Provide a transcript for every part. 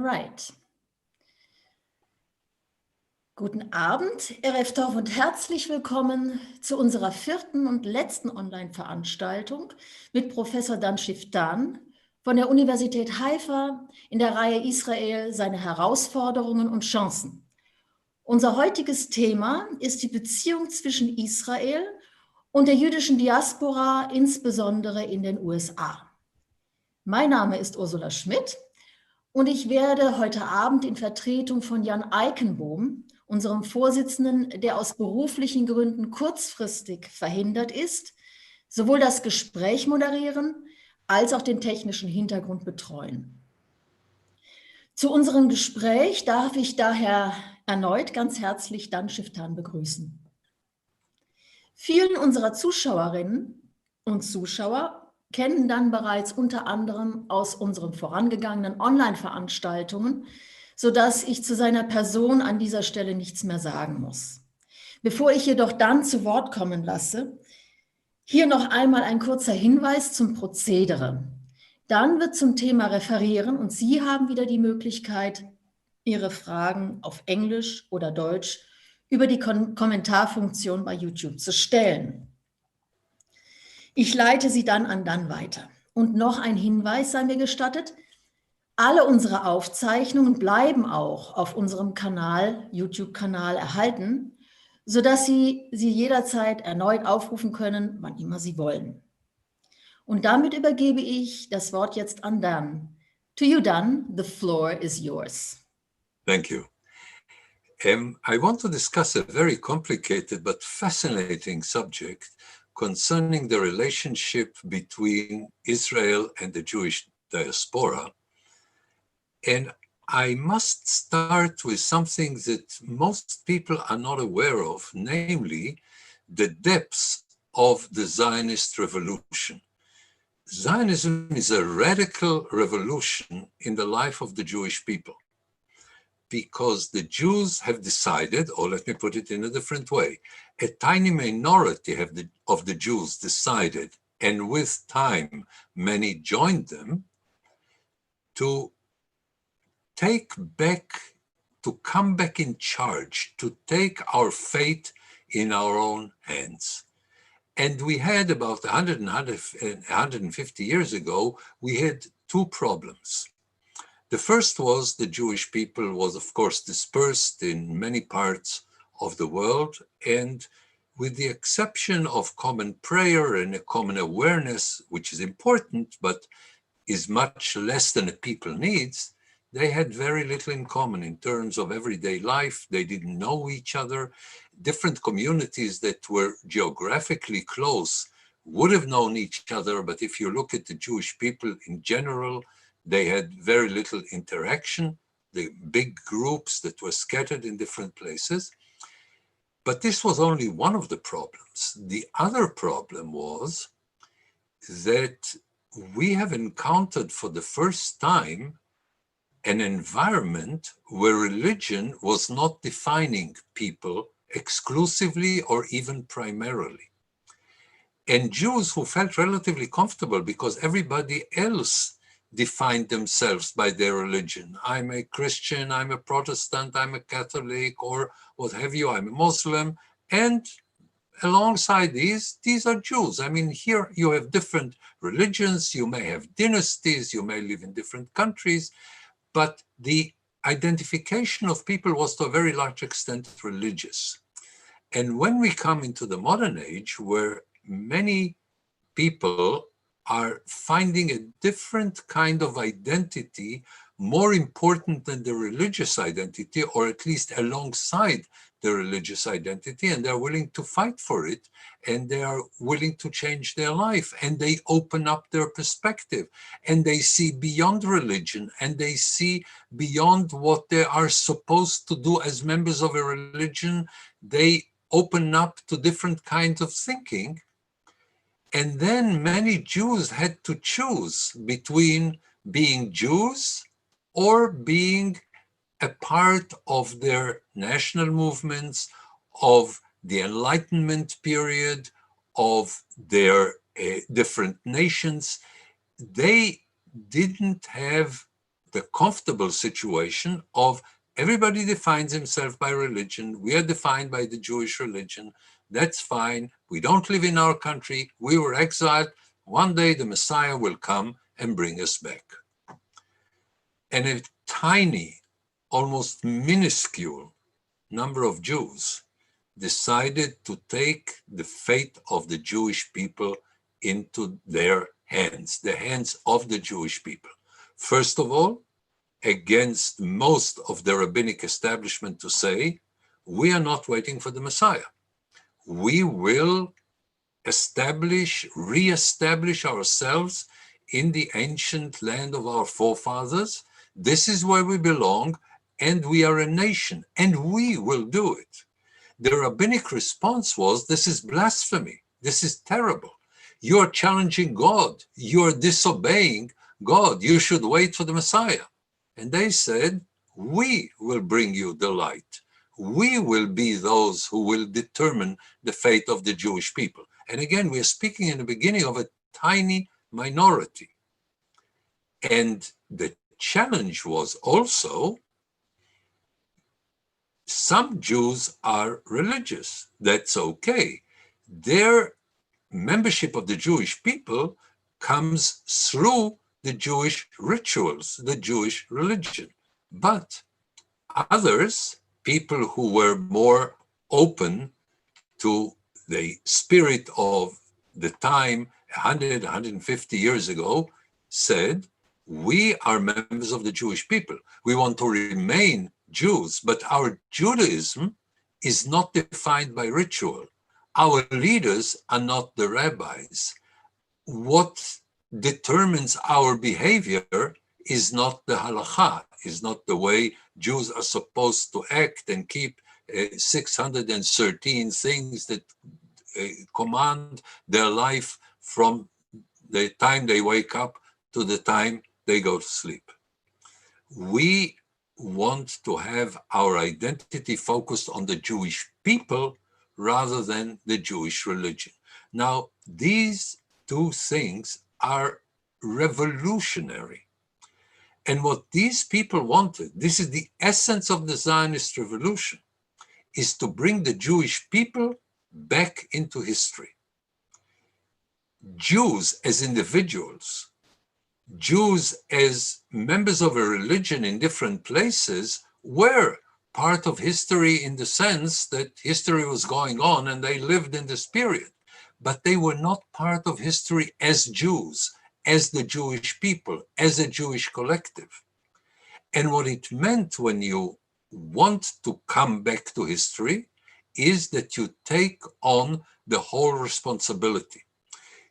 right. Guten Abend, Erev Tov, und herzlich willkommen zu unserer vierten und letzten Online-Veranstaltung mit Professor Dan Shiftan von der Universität Haifa in der Reihe Israel, seine Herausforderungen und Chancen. Unser heutiges Thema ist die Beziehung zwischen Israel und der jüdischen Diaspora, insbesondere in den USA. Mein Name ist Ursula Schmidt und ich werde heute Abend in Vertretung von Jan Eikenbohm, unserem Vorsitzenden, der aus beruflichen Gründen kurzfristig verhindert ist, sowohl das Gespräch moderieren als auch den technischen Hintergrund betreuen. Zu unserem Gespräch darf ich daher erneut ganz herzlich Dan Shiftan begrüßen. Vielen unserer Zuschauerinnen und Zuschauer kennen Dan bereits unter anderem aus unseren vorangegangenen Online-Veranstaltungen, sodass ich zu seiner Person an dieser Stelle nichts mehr sagen muss. Bevor ich jedoch Dan zu Wort kommen lasse, hier noch einmal ein kurzer Hinweis zum Prozedere. Dan wird zum Thema referieren und Sie haben wieder die Möglichkeit, Ihre Fragen auf Englisch oder Deutsch über die Kommentarfunktion bei YouTube zu stellen. Ich leite Sie dann an Dan weiter. Und noch ein Hinweis sei mir gestattet: Alle unsere Aufzeichnungen bleiben auch auf unserem YouTube-Kanal erhalten, sodass Sie sie jederzeit erneut aufrufen können, wann immer Sie wollen. Und damit übergebe ich das Wort jetzt an Dan. To you, Dan, the floor is yours. Thank you. I want to discuss a very complicated but fascinating subject concerning the relationship between Israel and the Jewish diaspora. And I must start with something that most people are not aware of, namely the depths of the Zionist revolution. Zionism is a radical revolution in the life of the Jewish people, because the Jews have decided, or let me put it in a different way, a tiny minority of the Jews decided, and with time many joined them, to come back in charge, to take our fate in our own hands. And we had about 150 years ago, we had two problems. The first was the Jewish people was, of course, dispersed in many parts of the world, and with the exception of common prayer and a common awareness, which is important, but is much less than a people needs, they had very little in common in terms of everyday life. They didn't know each other. Different communities that were geographically close would have known each other, but if you look at the Jewish people in general, they had very little interaction, the big groups that were scattered in different places. But this was only one of the problems. The other problem was that we have encountered for the first time an environment where religion was not defining people exclusively or even primarily. And Jews who felt relatively comfortable because everybody else defined themselves by their religion. I'm a Christian, I'm a Protestant, I'm a Catholic, or what have you, I'm a Muslim. And alongside these are Jews. I mean, here you have different religions, you may have dynasties, you may live in different countries, but the identification of people was to a very large extent religious. And when we come into the modern age, where many people are finding a different kind of identity more important than the religious identity, or at least alongside the religious identity, and they're willing to fight for it, and they are willing to change their life, and they open up their perspective, and they see beyond religion, and they see beyond what they are supposed to do as members of a religion. They open up to different kinds of thinking. And then many Jews had to choose between being Jews or being a part of their national movements, of the Enlightenment period, of their different nations. They didn't have the comfortable situation of everybody defines himself by religion. We are defined by the Jewish religion. That's fine. We don't live in our country. We were exiled. One day the Messiah will come and bring us back. And a tiny, almost minuscule number of Jews decided to take the fate of the Jewish people into their hands, the hands of the Jewish people. First of all, against most of the rabbinic establishment to say, we are not waiting for the Messiah. We will re-establish ourselves in the ancient land of our forefathers. This is where we belong, and we are a nation, and we will do it. The rabbinic response was, this is blasphemy. This is terrible. You are challenging God. You are disobeying God. You should wait for the Messiah. And they said, we will bring you the light. We will be those who will determine the fate of the Jewish people. And again, we are speaking in the beginning of a tiny minority. And the challenge was also, some Jews are religious. That's okay. Their membership of the Jewish people comes through the Jewish rituals, the Jewish religion. But others, people who were more open to the spirit of the time 100, 150 years ago, said, we are members of the Jewish people. We want to remain Jews, but our Judaism is not defined by ritual. Our leaders are not the rabbis. What determines our behavior is not the halakha, is not the way Jews are supposed to act and keep 613 things that command their life from the time they wake up to the time they go to sleep. We want to have our identity focused on the Jewish people rather than the Jewish religion. Now, these two things are revolutionary. And what these people wanted, this is the essence of the Zionist revolution, is to bring the Jewish people back into history. Jews as individuals, Jews as members of a religion in different places were part of history in the sense that history was going on and they lived in this period. But they were not part of history as Jews, as the Jewish people, as a Jewish collective. And what it meant when you want to come back to history is that you take on the whole responsibility.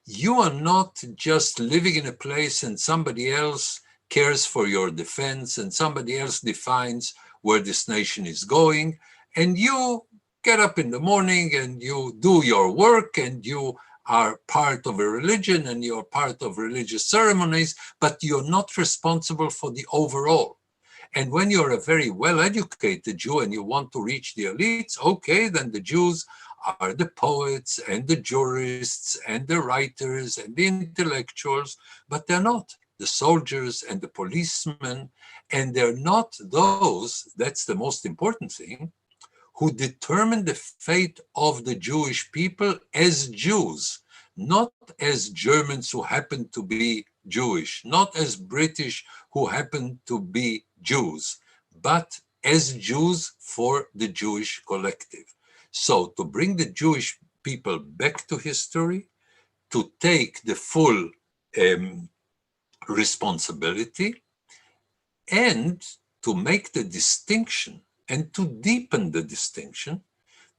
You are not just living in a place and somebody else cares for your defense and somebody else defines where this nation is going, and you get up in the morning and you do your work and you are part of a religion and you're part of religious ceremonies, but you're not responsible for the overall. And when you're a very well-educated Jew and you want to reach the elites, okay, then the Jews are the poets and the jurists and the writers and the intellectuals, but they're not the soldiers and the policemen, and they're not those, that's the most important thing, who determine the fate of the Jewish people as Jews, not as Germans who happen to be Jewish, not as British who happen to be Jews, but as Jews for the Jewish collective. So to bring the Jewish people back to history, to take the full responsibility, and to make the distinction and to deepen the distinction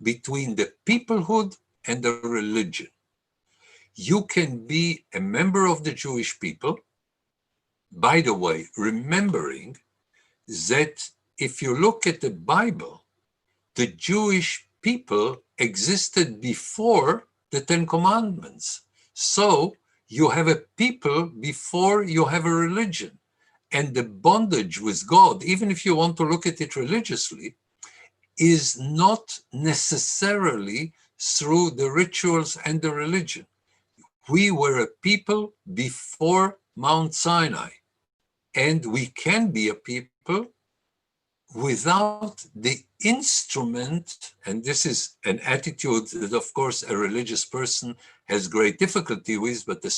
between the peoplehood and the religion. You can be a member of the Jewish people, by the way, remembering that if you look at the Bible, the Jewish people existed before the Ten Commandments. So you have a people before you have a religion. And the bondage with God, even if you want to look at it religiously, is not necessarily through the rituals and the religion. We were a people before Mount Sinai. And we can be a people without the instrument, and this is an attitude that, of course, a religious person has great difficulty with, but a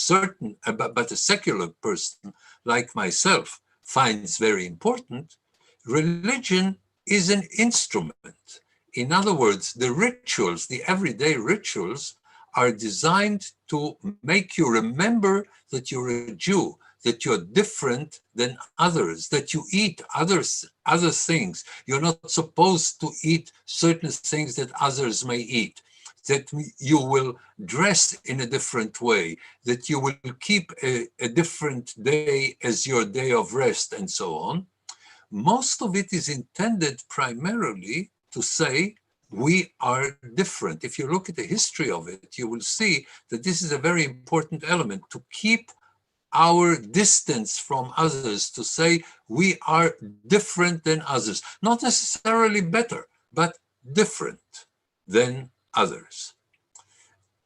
secular person like myself finds very important. Religion is an instrument. In other words, the rituals, the everyday rituals, are designed to make you remember that you're a Jew, that you're different than others, that you eat other things. You're not supposed to eat certain things that others may eat, that you will dress in a different way, that you will keep a different day as your day of rest, and so on. Most of it is intended primarily to say, we are different. If you look at the history of it, you will see that this is a very important element, to keep our distance from others, to say we are different than others, not necessarily better, but different than others.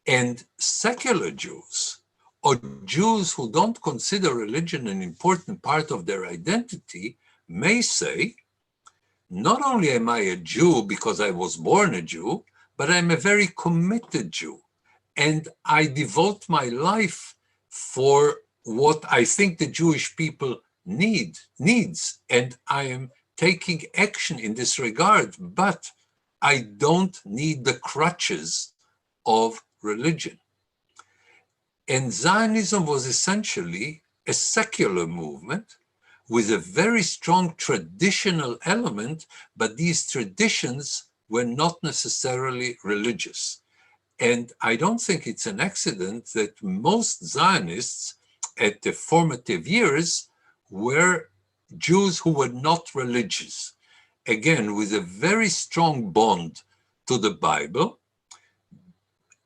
And secular Jews, or Jews who don't consider religion an important part of their identity, may say, not only am I a Jew because I was born a Jew, but I'm a very committed Jew. And I devote my life for what I think the Jewish people needs. And I am taking action in this regard, but I don't need the crutches of religion. And Zionism was essentially a secular movement with a very strong traditional element, but these traditions were not necessarily religious. And I don't think it's an accident that most Zionists at the formative years were Jews who were not religious. Again, with a very strong bond to the Bible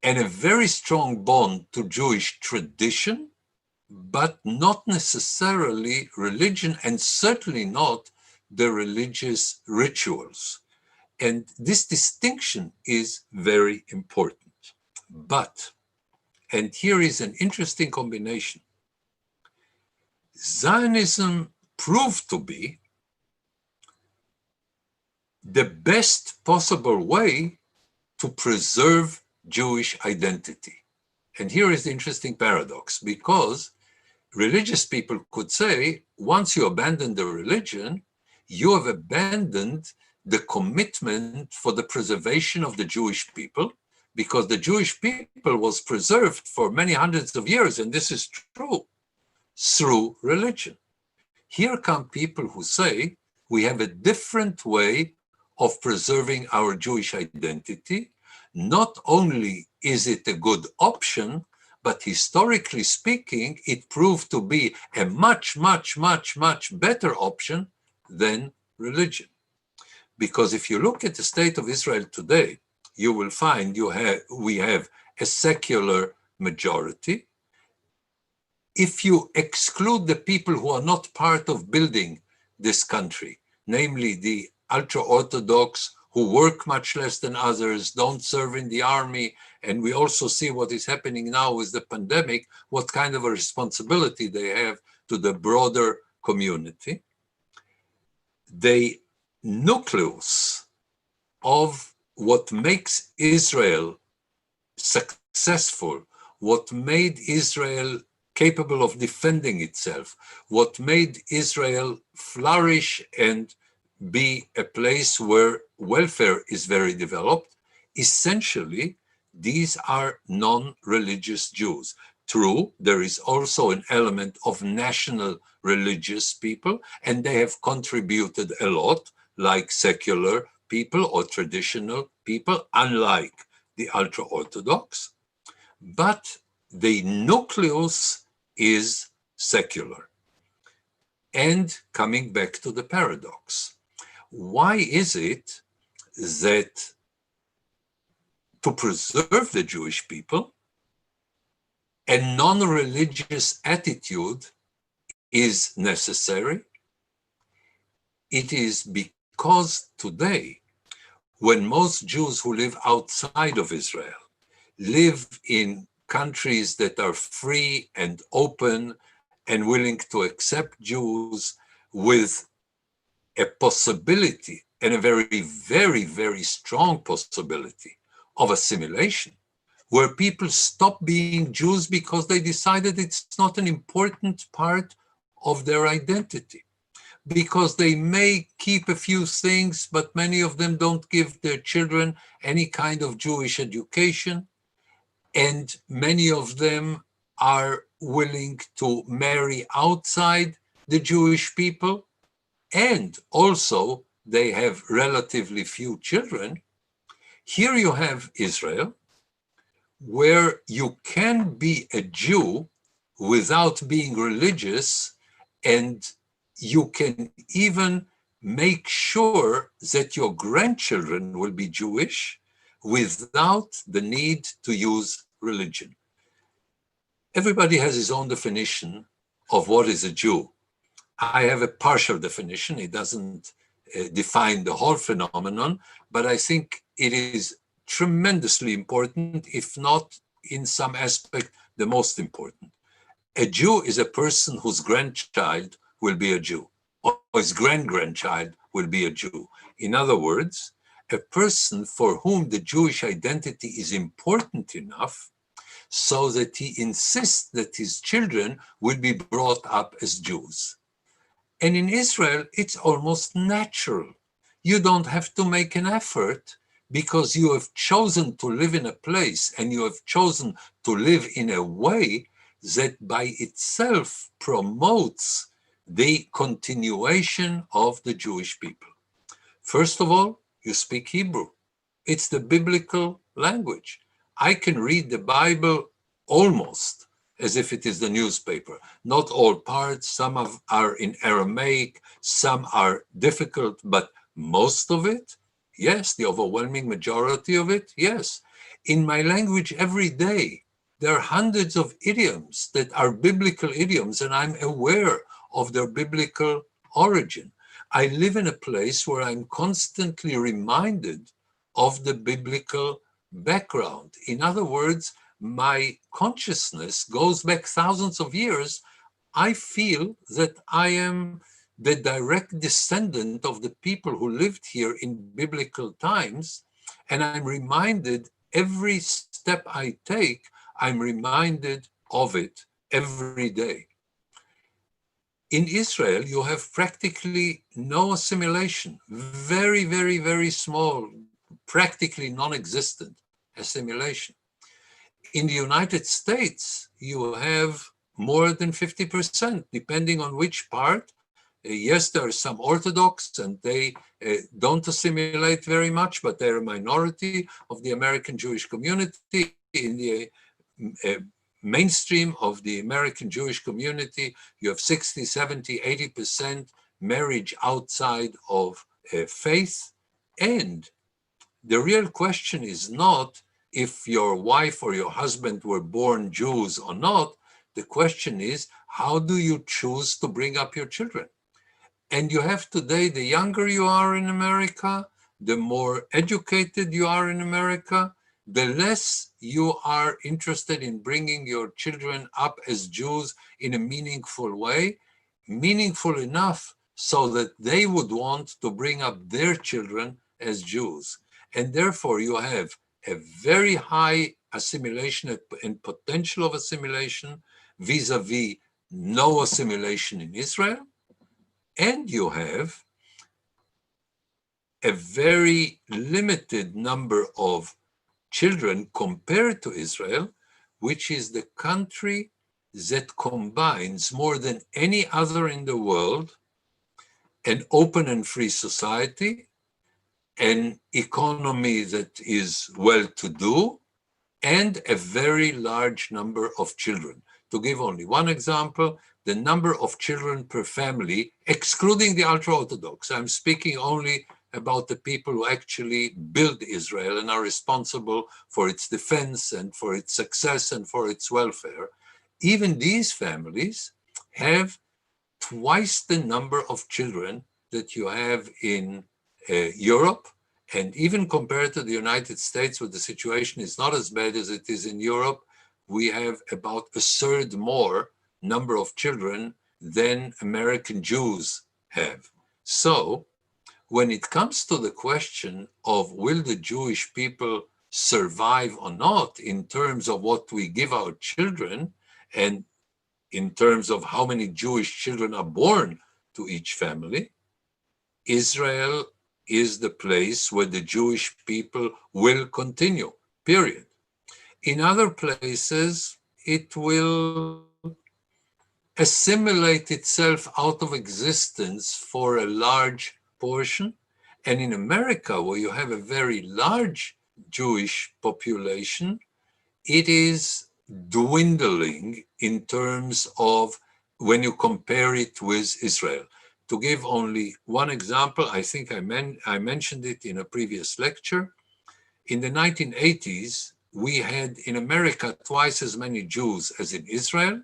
and a very strong bond to Jewish tradition, but not necessarily religion, and certainly not the religious rituals. And this distinction is very important. But, and here is an interesting combination, Zionism proved to be the best possible way to preserve Jewish identity. And here is the interesting paradox, because religious people could say, once you abandon the religion, you have abandoned the commitment for the preservation of the Jewish people, because the Jewish people was preserved for many hundreds of years, and this is true, through religion. Here come people who say, we have a different way of preserving our Jewish identity. Not only is it a good option, but historically speaking, it proved to be a much, much, much, much better option than religion. Because if you look at the state of Israel today, you will find we have a secular majority. If you exclude the people who are not part of building this country, namely the ultra-Orthodox who work much less than others, don't serve in the army, and we also see what is happening now with the pandemic, what kind of a responsibility they have to the broader community. The nucleus of what makes Israel successful, what made Israel capable of defending itself, what made Israel flourish and be a place where welfare is very developed, essentially, these are non-religious Jews. True, there is also an element of national religious people, and they have contributed a lot, like secular people or traditional people, unlike the ultra-Orthodox. But the nucleus is secular. And coming back to the paradox, why is it that to preserve the Jewish people, a non-religious attitude is necessary? It is because today, when most Jews who live outside of Israel live in countries that are free and open and willing to accept Jews with a possibility, and a very, very, very strong possibility of assimilation, where people stop being Jews because they decided it's not an important part of their identity, because they may keep a few things, but many of them don't give their children any kind of Jewish education, and many of them are willing to marry outside the Jewish people, and also they have relatively few children. Here you have Israel, where you can be a Jew without being religious, and you can even make sure that your grandchildren will be Jewish without the need to use religion. Everybody has his own definition of what is a Jew. I have a partial definition. It doesn't define the whole phenomenon, but I think it is tremendously important, if not in some aspect, the most important. A Jew is a person whose grandchild will be a Jew, or his grand-grandchild will be a Jew. In other words, a person for whom the Jewish identity is important enough so that he insists that his children will be brought up as Jews. And in Israel, it's almost natural. You don't have to make an effort because you have chosen to live in a place and you have chosen to live in a way that by itself promotes the continuation of the Jewish people. First of all, you speak Hebrew. It's the biblical language. I can read the Bible almost as if it is the newspaper. Not all parts, some are in Aramaic, some are difficult, but most of it, yes, the overwhelming majority of it, yes. In my language every day, there are hundreds of idioms that are biblical idioms, and I'm aware of their biblical origin. I live in a place where I'm constantly reminded of the biblical background. In other words, my consciousness goes back thousands of years. I feel that I am the direct descendant of the people who lived here in biblical times, and I'm reminded every step I take, I'm reminded of it every day. In Israel, you have practically no assimilation, very, very, very small, practically non-existent assimilation. In the United States, you have more than 50%, depending on which part. Yes, there are some Orthodox and they don't assimilate very much, but they're a minority of the American Jewish community. In the mainstream of the American Jewish community, you have 60, 70, 80% marriage outside of faith. And the real question is not if your wife or your husband were born Jews or not. The question is, how do you choose to bring up your children? And you have today, the younger you are in America, the more educated you are in America, the less you are interested in bringing your children up as Jews in a meaningful way, meaningful enough so that they would want to bring up their children as Jews. And therefore you have a very high assimilation and potential of assimilation vis-a-vis no assimilation in Israel. And you have a very limited number of children compared to Israel, which is the country that combines more than any other in the world an open and free society, an economy that is well-to-do, and a very large number of children. To give only one example, the number of children per family, excluding the ultra-Orthodox, I'm speaking only about the people who actually build Israel and are responsible for its defense and for its success and for its welfare. Even these families have twice the number of children that you have in Europe. And even compared to the United States, where the situation is not as bad as it is in Europe, we have about a third more number of children than American Jews have. So when it comes to the question of will the Jewish people survive or not in terms of what we give our children and in terms of how many Jewish children are born to each family, Israel is the place where the Jewish people will continue, period. In other places, it will assimilate itself out of existence for a large portion. And in America, where you have a very large Jewish population, it is dwindling in terms of when you compare it with Israel. To give only one example, I think I mentioned it in a previous lecture. In the 1980s, we had in America twice as many Jews as in Israel.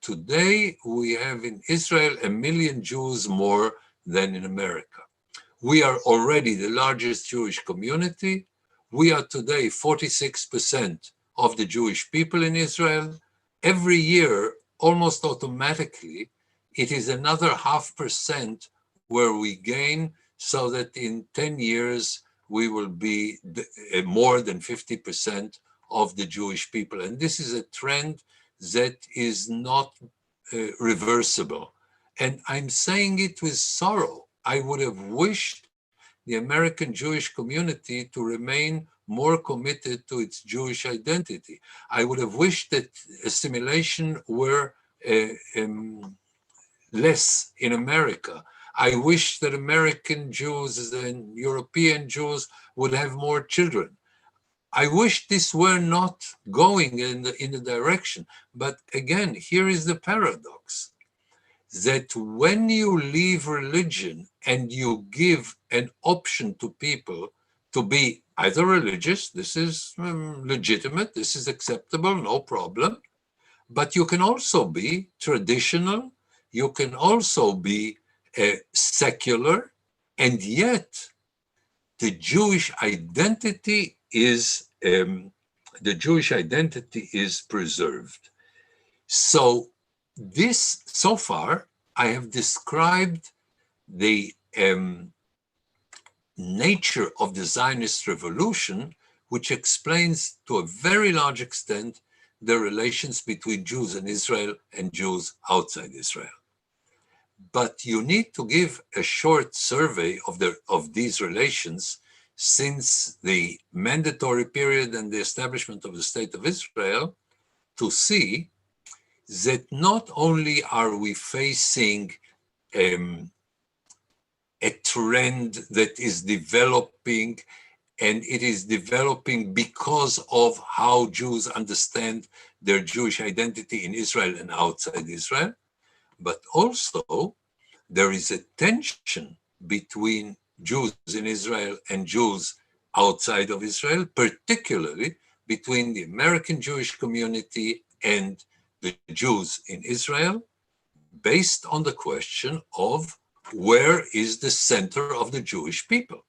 Today, we have in Israel 1 million Jews more than in America. We are already the largest Jewish community. We are today 46% of the Jewish people in Israel. Every year, almost automatically, it is another 0.5% where we gain, so that in 10 years, we will be more than 50% of the Jewish people. And this is a trend that is not reversible. And I'm saying it with sorrow. I would have wished the American Jewish community to remain more committed to its Jewish identity. I would have wished that assimilation were less in America. I wish that American Jews and European Jews would have more children. I wish this were not going in the direction. But again, here is the paradox, that when you leave religion and you give an option to people to be either religious, this is legitimate, this is acceptable, no problem, but you can also be traditional, you can also be secular, and yet the Jewish identity is preserved. So this, so far, I have described the nature of the Zionist revolution, which explains to a very large extent the relations between Jews in Israel and Jews outside Israel. But you need to give a short survey of these relations since the mandatory period and the establishment of the State of Israel to see that not only are we facing a trend that is developing, and it is developing because of how Jews understand their Jewish identity in Israel and outside Israel, but also there is a tension between Jews in Israel and Jews outside of Israel, particularly between the American Jewish community and the Jews in Israel, based on the question of where is the center of the Jewish people?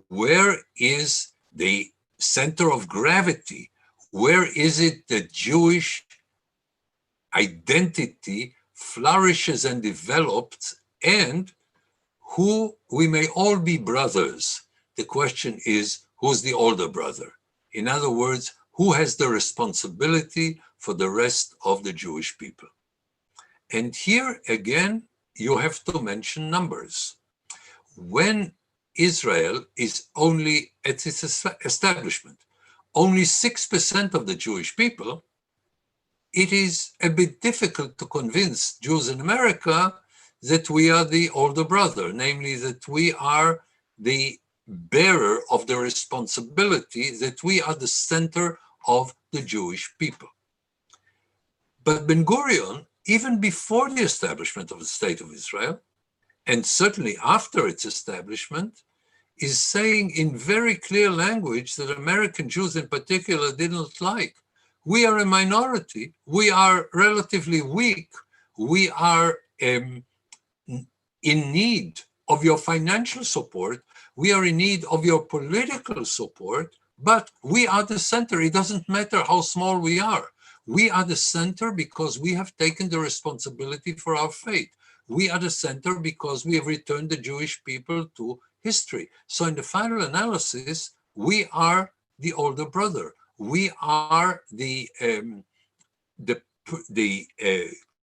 Where is the center of gravity? Where is it that Jewish identity flourishes and develops, and who we may all be brothers. The question is, who's the older brother? In other words, who has the responsibility for the rest of the Jewish people? And here again, you have to mention numbers. When Israel is only at its establishment, only 6% of the Jewish people, it is a bit difficult to convince Jews in America that we are the older brother, namely that we are the bearer of the responsibility, that we are the center of the Jewish people. But Ben-Gurion, even before the establishment of the State of Israel, and certainly after its establishment, is saying in very clear language that American Jews in particular didn't like. We are a minority. We are relatively weak. We are in need of your financial support. We are in need of your political support, but we are the center. It doesn't matter how small we are. We are the center because we have taken the responsibility for our fate. We are the center because we have returned the Jewish people to history. So in the final analysis, we are the older brother. We are the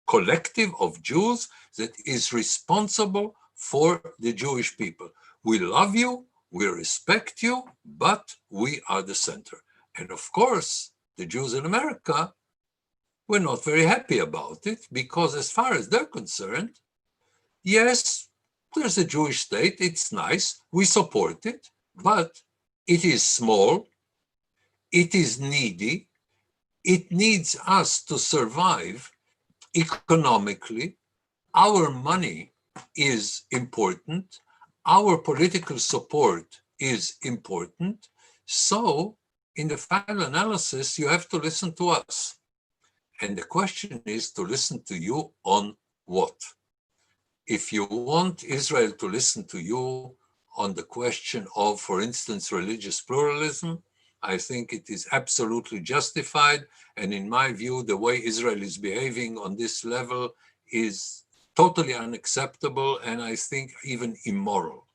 collective of Jews that is responsible for the Jewish people. We love you, we respect you, but we are the center. And of course, the Jews in America were not very happy about it because as far as they're concerned, yes, there's a Jewish state, it's nice, we support it, but it is small, it is needy, it needs us to survive economically. Our money is important. Our political support is important. So in the final analysis, you have to listen to us. And the question is to listen to you on what? If you want Israel to listen to you on the question of, for instance, religious pluralism, I think it is absolutely justified. And in my view, the way Israel is behaving on this level is totally unacceptable and I think even immoral.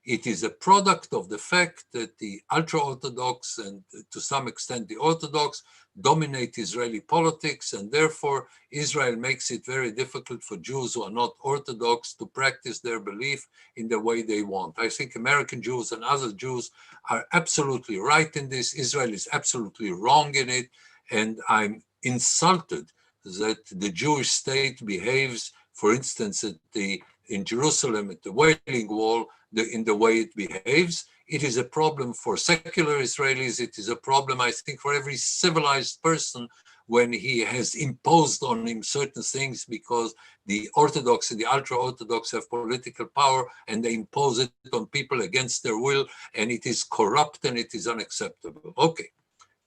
It is a product of the fact that the ultra-Orthodox and to some extent the Orthodox dominate Israeli politics, and therefore Israel makes it very difficult for Jews who are not Orthodox to practice their belief in the way they want. I think American Jews and other Jews are absolutely right in this. Israel is absolutely wrong in it, and I'm insulted that the Jewish state behaves, for instance, in Jerusalem at the Wailing Wall, in the way it behaves. It is a problem for secular Israelis. It is a problem, I think, for every civilized person when he has imposed on him certain things because the Orthodox and the ultra-Orthodox have political power and they impose it on people against their will, and it is corrupt and it is unacceptable. Okay,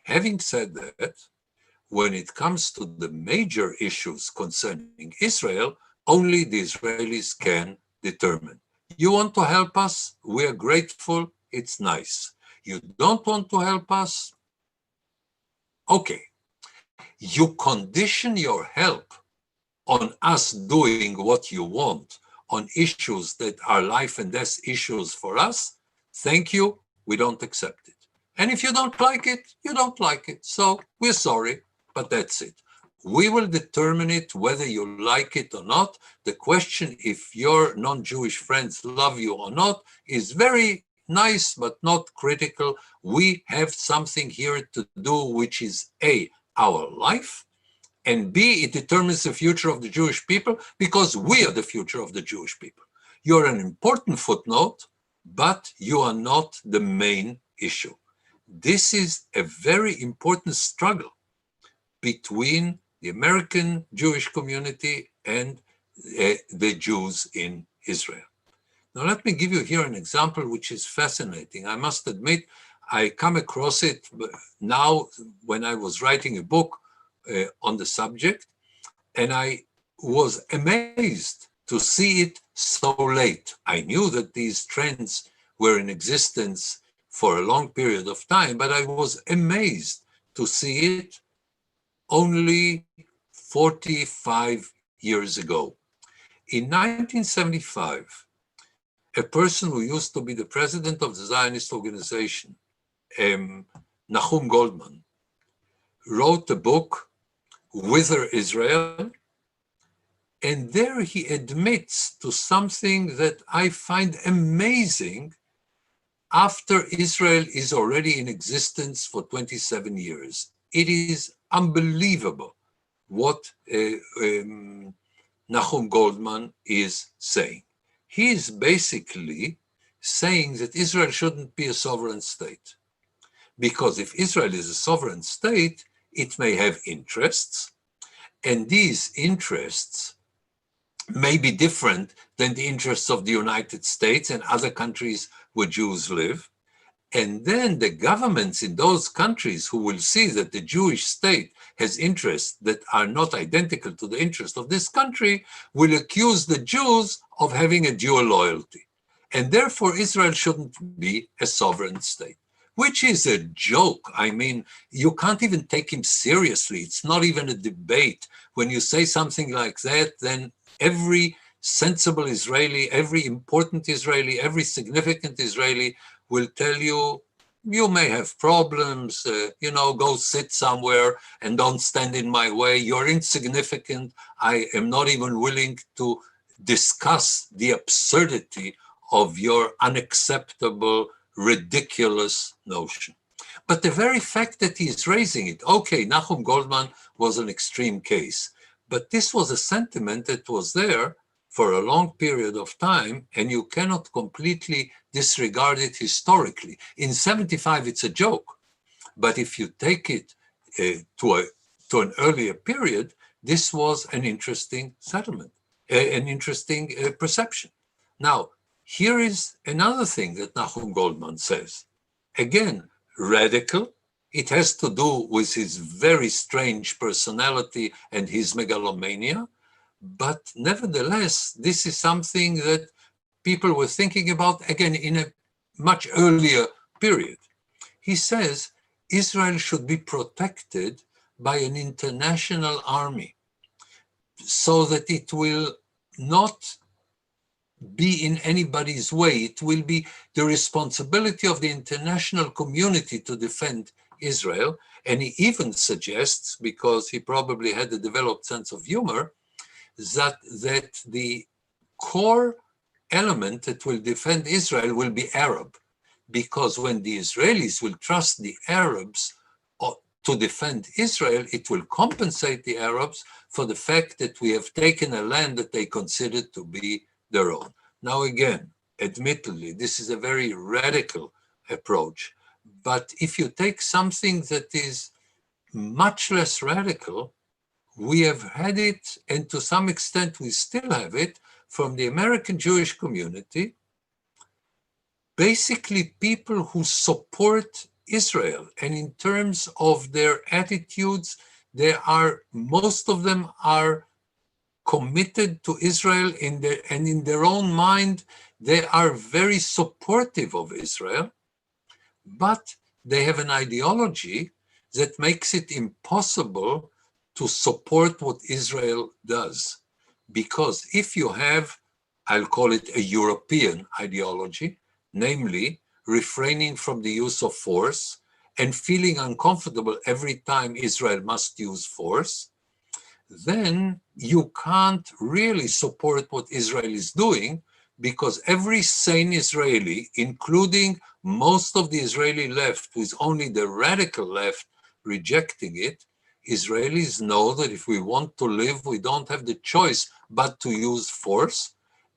having said that, when it comes to the major issues concerning Israel, only the Israelis can determine. You want to help us? We're grateful. It's nice. You don't want to help us? Okay. You condition your help on us doing what you want on issues that are life and death issues for us. Thank you. We don't accept it. And if you don't like it, you don't like it. So we're sorry, but that's it. We will determine it whether you like it or not. The question if your non-Jewish friends love you or not is very nice, but not critical. We have something here to do, which is A, our life, and B, it determines the future of the Jewish people because we are the future of the Jewish people. You're an important footnote, but you are not the main issue. This is a very important struggle between the American Jewish community and the Jews in Israel. Now, let me give you here an example which is fascinating. I must admit, I come across it now when I was writing a book on the subject, and I was amazed to see it so late. I knew that these trends were in existence for a long period of time, but I was amazed to see it only 45 years ago. In 1975, a person who used to be the president of the Zionist organization, Nahum Goldman, wrote a book, Whither Israel? And there he admits to something that I find amazing after Israel is already in existence for 27 years. It is unbelievable what Nahum Goldman is saying. He is basically saying that Israel shouldn't be a sovereign state. Because if Israel is a sovereign state, it may have interests, and these interests may be different than the interests of the United States and other countries where Jews live. And then the governments in those countries who will see that the Jewish state has interests that are not identical to the interest of this country will accuse the Jews of having a dual loyalty. And therefore, Israel shouldn't be a sovereign state. which is a joke. I mean, you can't even take him seriously. It's not even a debate. When you say something like that, then every sensible Israeli, every important Israeli, every significant Israeli will tell you, you may have problems, go sit somewhere and don't stand in my way. You're insignificant. I am not even willing to discuss the absurdity of your unacceptable, ridiculous notion. But the very fact that he is raising it, okay, Nahum Goldman was an extreme case, but this was a sentiment that was there for a long period of time, and you cannot completely disregard it historically. In 75, it's a joke, but if you take it to an earlier period, this was an interesting settlement, an interesting perception. Now, here is another thing that Nahum Goldman says. Again, radical. It has to do with his very strange personality and his megalomania. But nevertheless, this is something that people were thinking about, again, in a much earlier period. He says Israel should be protected by an international army so that it will not be in anybody's way. It will be the responsibility of the international community to defend Israel. And he even suggests, because he probably had a developed sense of humor, that the core element that will defend Israel will be Arab, because when the Israelis will trust the Arabs to defend Israel, it will compensate the Arabs for the fact that we have taken a land that they considered to be their own. Now again, admittedly, this is a very radical approach, but if you take something that is much less radical, we have had it, and to some extent we still have it, from the American Jewish community, basically people who support Israel. And in terms of their attitudes, most of them are committed to Israel, and in their own mind, they are very supportive of Israel, but they have an ideology that makes it impossible to support what Israel does. Because if you have, I'll call it a European ideology, namely refraining from the use of force and feeling uncomfortable every time Israel must use force, then you can't really support what Israel is doing, because every sane Israeli, including most of the Israeli left, with only the radical left rejecting it, Israelis know that if we want to live, we don't have the choice but to use force,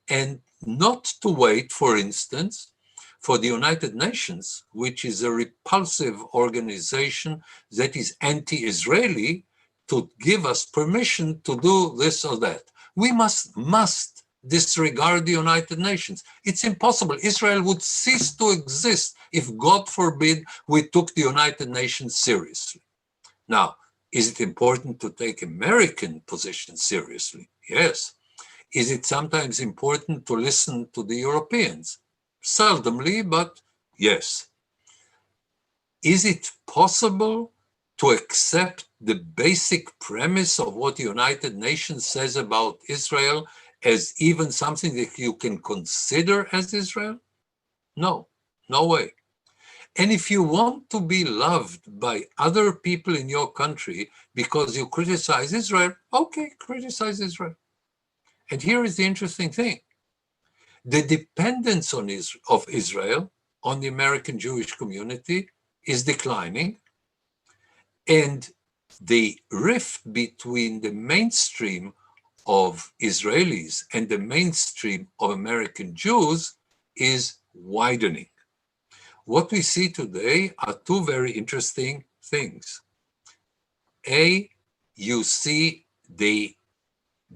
and not to wait, for instance, for the United Nations, which is a repulsive organization that is anti-Israeli, to give us permission to do this or that. We must disregard the United Nations. It's impossible. Israel would cease to exist if, God forbid, we took the United Nations seriously. Now, is it important to take American position seriously? Yes. Is it sometimes important to listen to the Europeans? Seldomly, but yes. Is it possible to accept the basic premise of what the United Nations says about Israel as even something that you can consider as Israel? No, no way. And if you want to be loved by other people in your country because you criticize Israel, okay, criticize Israel. And here is the interesting thing. The dependence of Israel on the American Jewish community is declining, and the rift between the mainstream of Israelis and the mainstream of American Jews is widening. What we see today are two very interesting things. A, you see the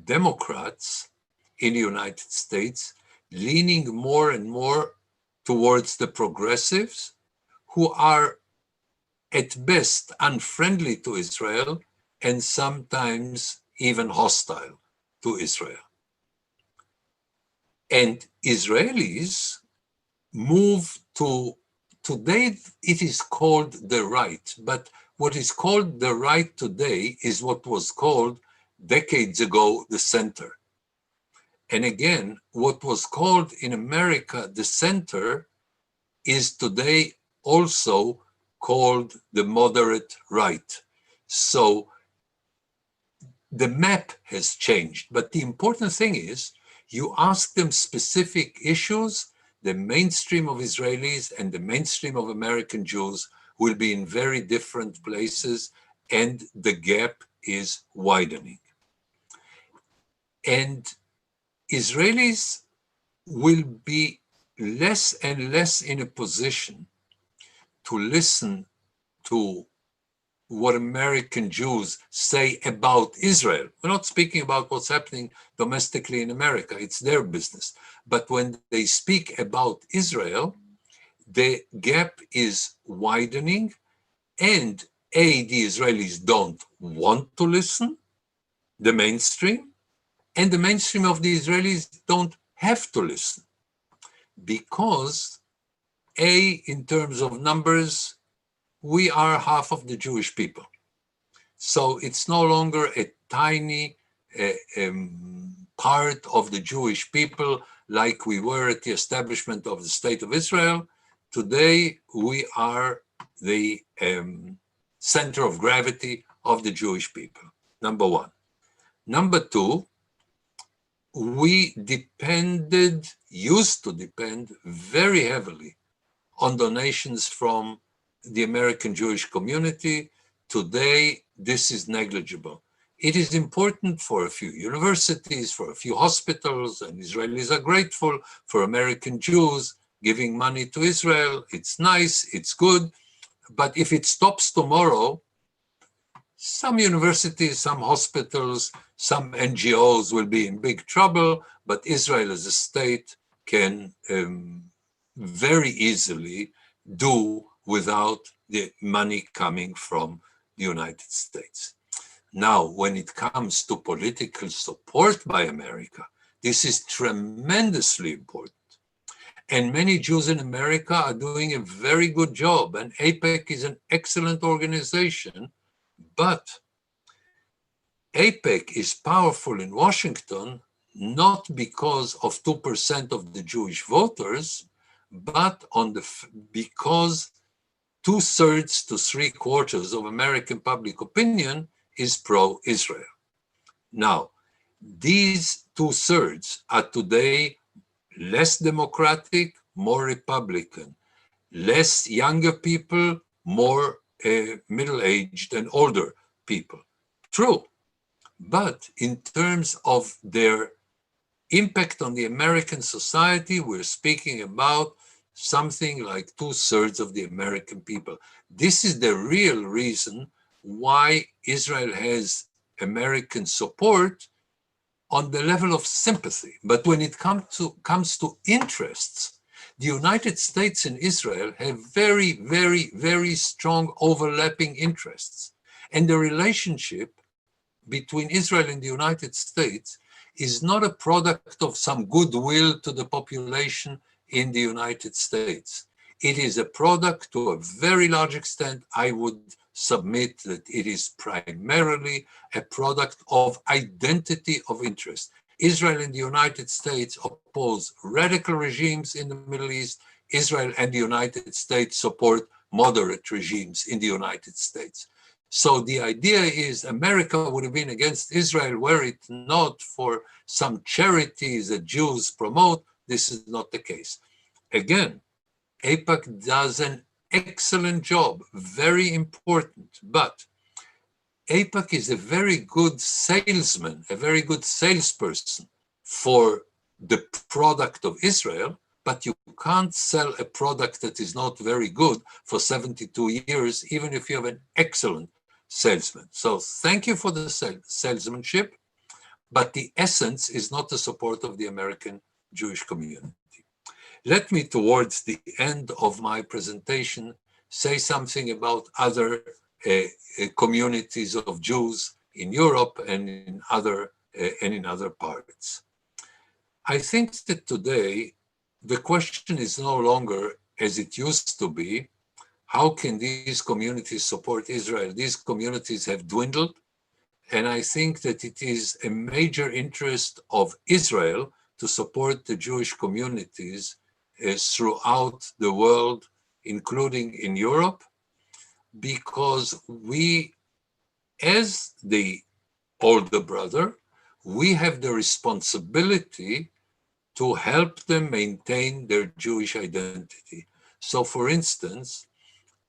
Democrats in the United States leaning more and more towards the progressives, who are at best unfriendly to Israel and sometimes even hostile to Israel. And Israelis move to today it is called the right, but what is called the right today is what was called decades ago the center. And again, what was called in America the center is today also called the moderate right. So the map has changed, but the important thing is you ask them specific issues, the mainstream of Israelis and the mainstream of American Jews will be in very different places, and the gap is widening. And Israelis will be less and less in a position to listen to what American Jews say about Israel. We're not speaking about what's happening domestically in America, it's their business. But when they speak about Israel, the gap is widening, and A, the Israelis don't want to listen, the mainstream, and the mainstream of the Israelis don't have to listen, because A, in terms of numbers, we are half of the Jewish people. So it's no longer a tiny part of the Jewish people like we were at the establishment of the State of Israel. Today, we are the center of gravity of the Jewish people, number one. Number two, we used to depend very heavily on donations from the American Jewish community. Today, this is negligible. It is important for a few universities, for a few hospitals, and Israelis are grateful for American Jews giving money to Israel. It's nice, it's good. But if it stops tomorrow, some universities, some hospitals, some NGOs will be in big trouble, but Israel as a state can very easily do without the money coming from the United States. Now, when it comes to political support by America, this is tremendously important. And many Jews in America are doing a very good job, and AIPAC is an excellent organization, but AIPAC is powerful in Washington not because of 2% of the Jewish voters, but because 2/3 to 3/4 of American public opinion is pro-Israel. Now, these 2/3 are today less democratic, more Republican, less younger people, more middle-aged and older people. True, but in terms of their impact on the American society, we're speaking about something like 2/3 of the American people. This is the real reason why Israel has American support on the level of sympathy. But when it comes to interests, the United States and Israel have very, very, very strong overlapping interests. And the relationship between Israel and the United States is not a product of some goodwill to the population in the United States. It is a product, to a very large extent, I would submit that it is primarily a product of identity of interest. Israel and the United States oppose radical regimes in the Middle East. Israel and the United States support moderate regimes in the United States. So the idea is America would have been against Israel were it not for some charities that Jews promote. This is not the case. Again, AIPAC does an excellent job, very important, but AIPAC is a very good salesman, a very good salesperson for the product of Israel, but you can't sell a product that is not very good for 72 years, even if you have an excellent salesman. So thank you for the salesmanship, but the essence is not the support of the American Jewish community. Let me, towards the end of my presentation, say something about other communities of Jews in Europe and in other parts. I think that today the question is no longer as it used to be. How can these communities support Israel? These communities have dwindled, and I think that it is a major interest of Israel to support the Jewish communities throughout the world, including in Europe, because we, as the older brother, we have the responsibility to help them maintain their Jewish identity. So, for instance,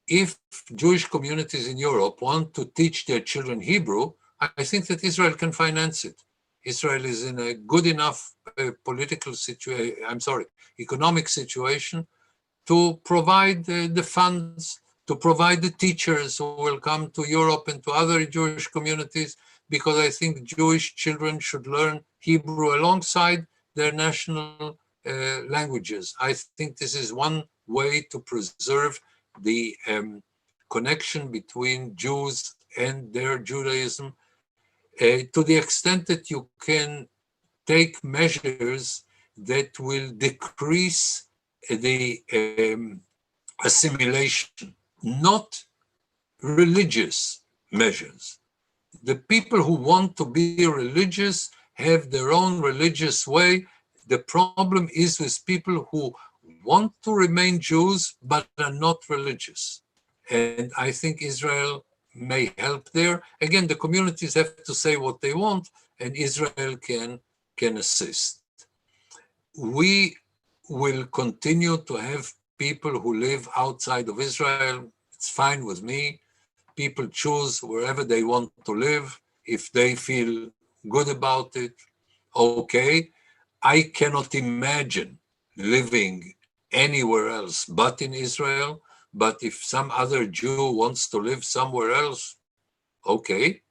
if Jewish communities in Europe want to teach their children Hebrew, I think that Israel can finance it. Israel is in a good enough economic situation to provide the funds, to provide the teachers who will come to Europe and to other Jewish communities, because I think Jewish children should learn Hebrew alongside their national languages. I think this is one way to preserve the connection between Jews and their Judaism, to the extent that you can take measures that will decrease the assimilation, not religious measures. The people who want to be religious have their own religious way. The problem is with people who want to remain Jews but are not religious. And I think Israel may help there. Again, the communities have to say what they want, and Israel can assist. We will continue to have people who live outside of Israel. It's fine with me. People choose wherever they want to live. If they feel good about it, okay. I cannot imagine living anywhere else but in Israel. But if some other Jew wants to live somewhere else, okay.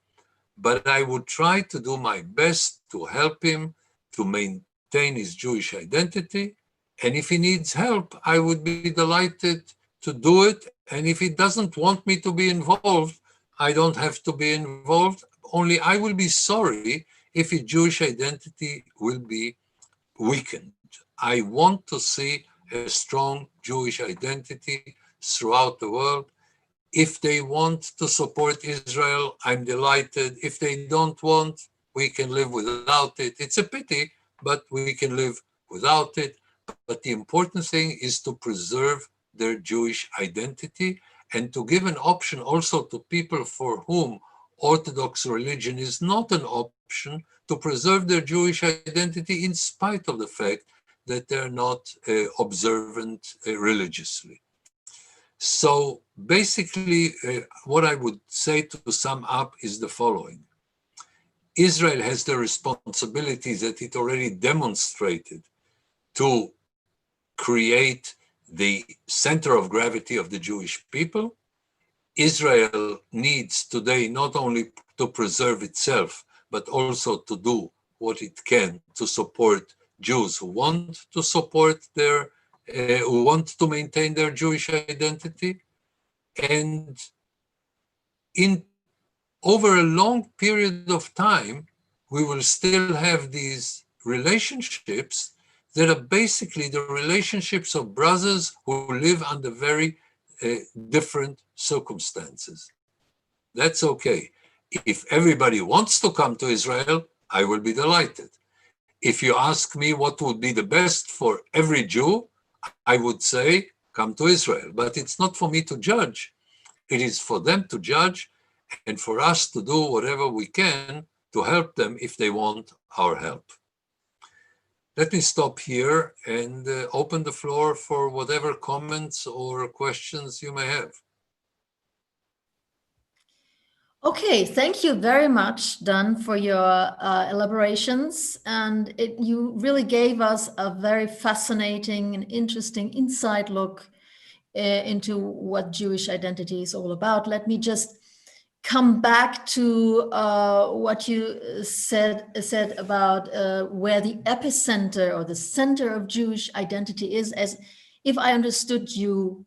But I would try to do my best to help him to maintain his Jewish identity. And if he needs help, I would be delighted to do it. And if he doesn't want me to be involved, I don't have to be involved. Only I will be sorry if his Jewish identity will be weakened. I want to see a strong Jewish identity throughout the world. If they want to support Israel, I'm delighted. If they don't want, we can live without it. It's a pity, but we can live without it. But the important thing is to preserve their Jewish identity and to give an option also to people for whom Orthodox religion is not an option, to preserve their Jewish identity in spite of the fact that they're not observant religiously. So basically, what I would say to sum up is the following. Israel has the responsibility that it already demonstrated to create the center of gravity of the Jewish people. Israel needs today not only to preserve itself, but also to do what it can to support Jews who want to support their, who want to maintain their Jewish identity. And over a long period of time, we will still have these relationships that are basically the relationships of brothers who live under very different circumstances. That's okay. If everybody wants to come to Israel, I will be delighted. If you ask me what would be the best for every Jew, I would say, come to Israel. But it's not for me to judge. It is for them to judge and for us to do whatever we can to help them if they want our help. Let me stop here and open the floor for whatever comments or questions you may have. Okay, thank you very much, Dan, for your elaborations. And you really gave us a very fascinating and interesting inside look into what Jewish identity is all about. Let me just come back to what you said about where the epicenter or the center of Jewish identity is. As if I understood you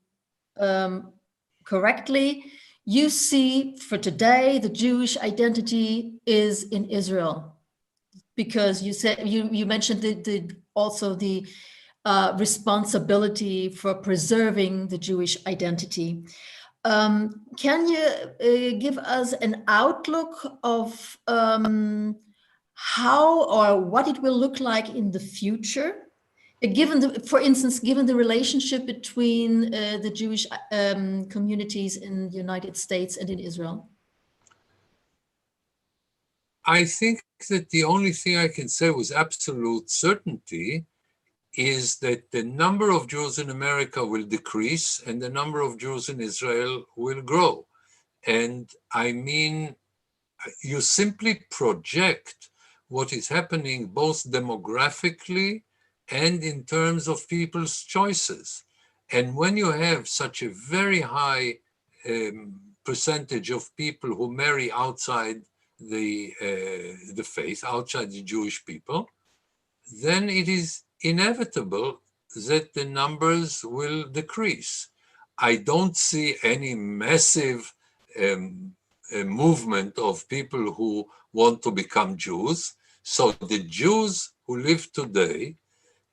correctly, you see for today the Jewish identity is in Israel, because you said you mentioned also the responsibility for preserving the Jewish identity. Can you give us an outlook of how or what it will look like in the future? For instance, given the relationship between the Jewish communities in the United States and in Israel? I think that the only thing I can say with absolute certainty is that the number of Jews in America will decrease and the number of Jews in Israel will grow. And I mean, you simply project what is happening both demographically and in terms of people's choices. And when you have such a very high percentage of people who marry outside the faith, outside the Jewish people, then it is inevitable that the numbers will decrease. I don't see any massive movement of people who want to become Jews. So the Jews who live today,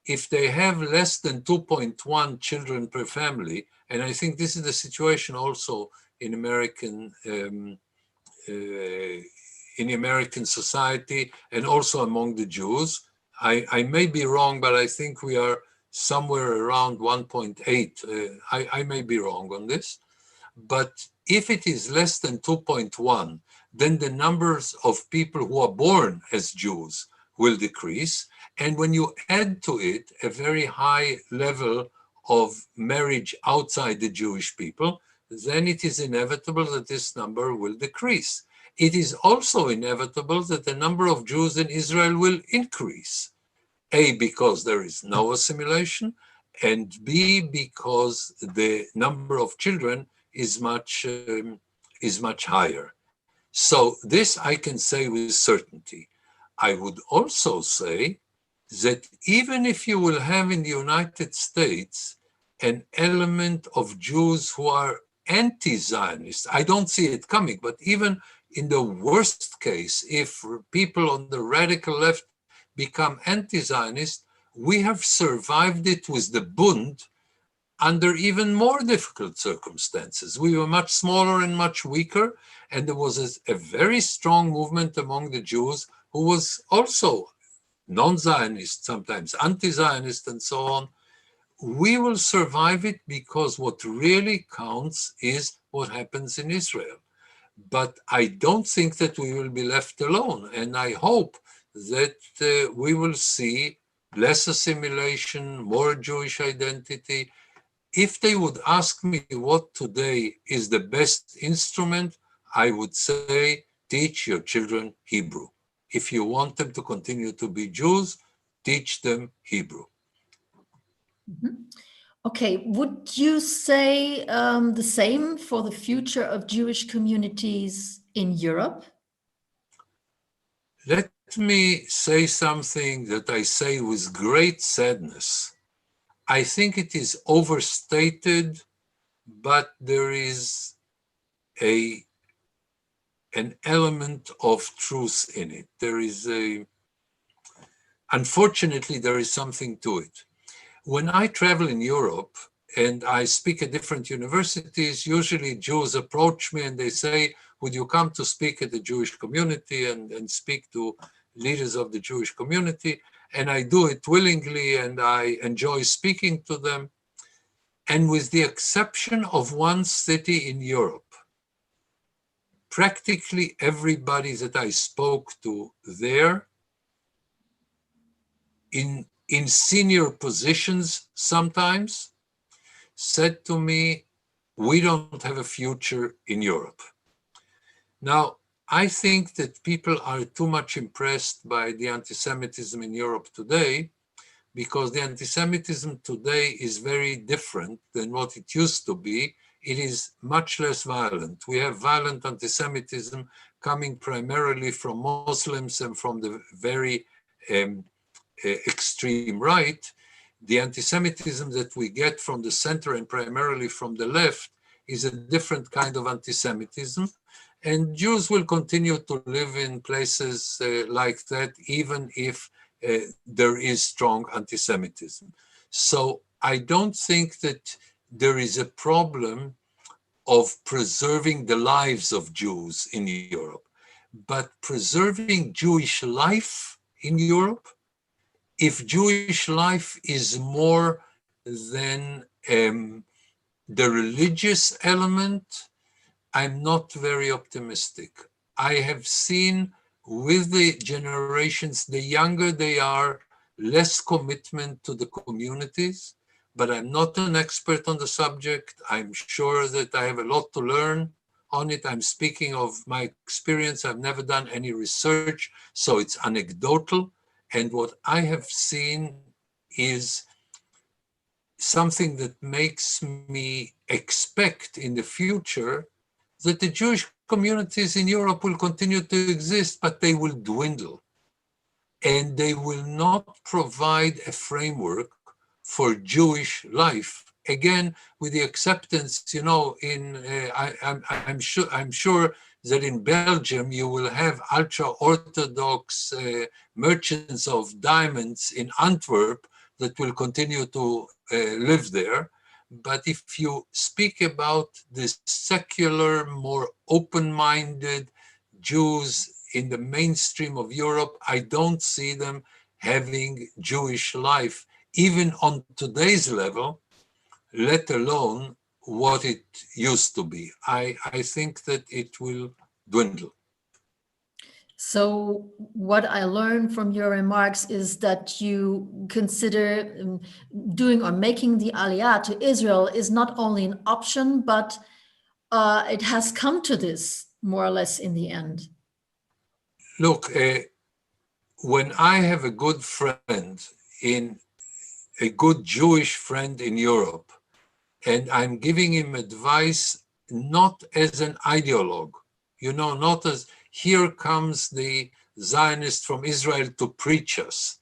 if they have less than 2.1 children per family, and I think this is the situation also in American society and also among the Jews. I may be wrong, but I think we are somewhere around 1.8. I may be wrong on this. But if it is less than 2.1, then the numbers of people who are born as Jews will decrease. And when you add to it a very high level of marriage outside the Jewish people, then it is inevitable that this number will decrease. It is also inevitable that the number of Jews in Israel will increase. A, because there is no assimilation, and B, because the number of children is much higher. So this I can say with certainty. I would also say that even if you will have in the United States an element of Jews who are anti-Zionist, I don't see it coming, but even in the worst case, if people on the radical left become anti-Zionist, we have survived it with the Bund under even more difficult circumstances. We were much smaller and much weaker, and there was a very strong movement among the Jews who was also non-Zionist, sometimes anti-Zionist and so on. We will survive it because what really counts is what happens in Israel. But I don't think that we will be left alone, and I hope that we will see less assimilation, more Jewish identity. If they would ask me what today is the best instrument, I would say teach your children Hebrew. If you want them to continue to be Jews, teach them Hebrew. Mm-hmm. Okay, would you say the same for the future of Jewish communities in Europe? Let me say something that I say with great sadness. I think it is overstated, but there is an element of truth in it. Unfortunately, there is something to it. When I travel in Europe and I speak at different universities, usually Jews approach me and they say, would you come to speak at the Jewish community and speak to leaders of the Jewish community? And I do it willingly and I enjoy speaking to them. And with the exception of one city in Europe, practically everybody that I spoke to there in senior positions sometimes said to me, we don't have a future in Europe. Now, I think that people are too much impressed by the anti-Semitism in Europe today, because the anti-Semitism today is very different than what it used to be. It is much less violent. We have violent anti-Semitism coming primarily from Muslims and from the very extreme right. The anti-Semitism that we get from the center and primarily from the left is a different kind of anti-Semitism. And Jews will continue to live in places like that, even if there is strong anti-Semitism. So I don't think that there is a problem of preserving the lives of Jews in Europe, but preserving Jewish life in Europe, if Jewish life is more than the religious element, I'm not very optimistic. I have seen with the generations, the younger they are, less commitment to the communities, but I'm not an expert on the subject. I'm sure that I have a lot to learn on it. I'm speaking of my experience. I've never done any research, so it's anecdotal. And what I have seen is something that makes me expect in the future that the Jewish communities in Europe will continue to exist, but they will dwindle. And they will not provide a framework for Jewish life. Again, with the acceptance, I'm sure that in Belgium you will have ultra-Orthodox merchants of diamonds in Antwerp that will continue to live there. But if you speak about the secular, more open-minded Jews in the mainstream of Europe, I don't see them having Jewish life, even on today's level, let alone what it used to be. I think that it will dwindle. So what I learned from your remarks is that you consider doing or making the Aliyah to Israel is not only an option, but it has come to this more or less in the end. Look, when I have a good friend a good Jewish friend in Europe, and I'm giving him advice not as an ideologue, not as here comes the Zionist from Israel to preach us,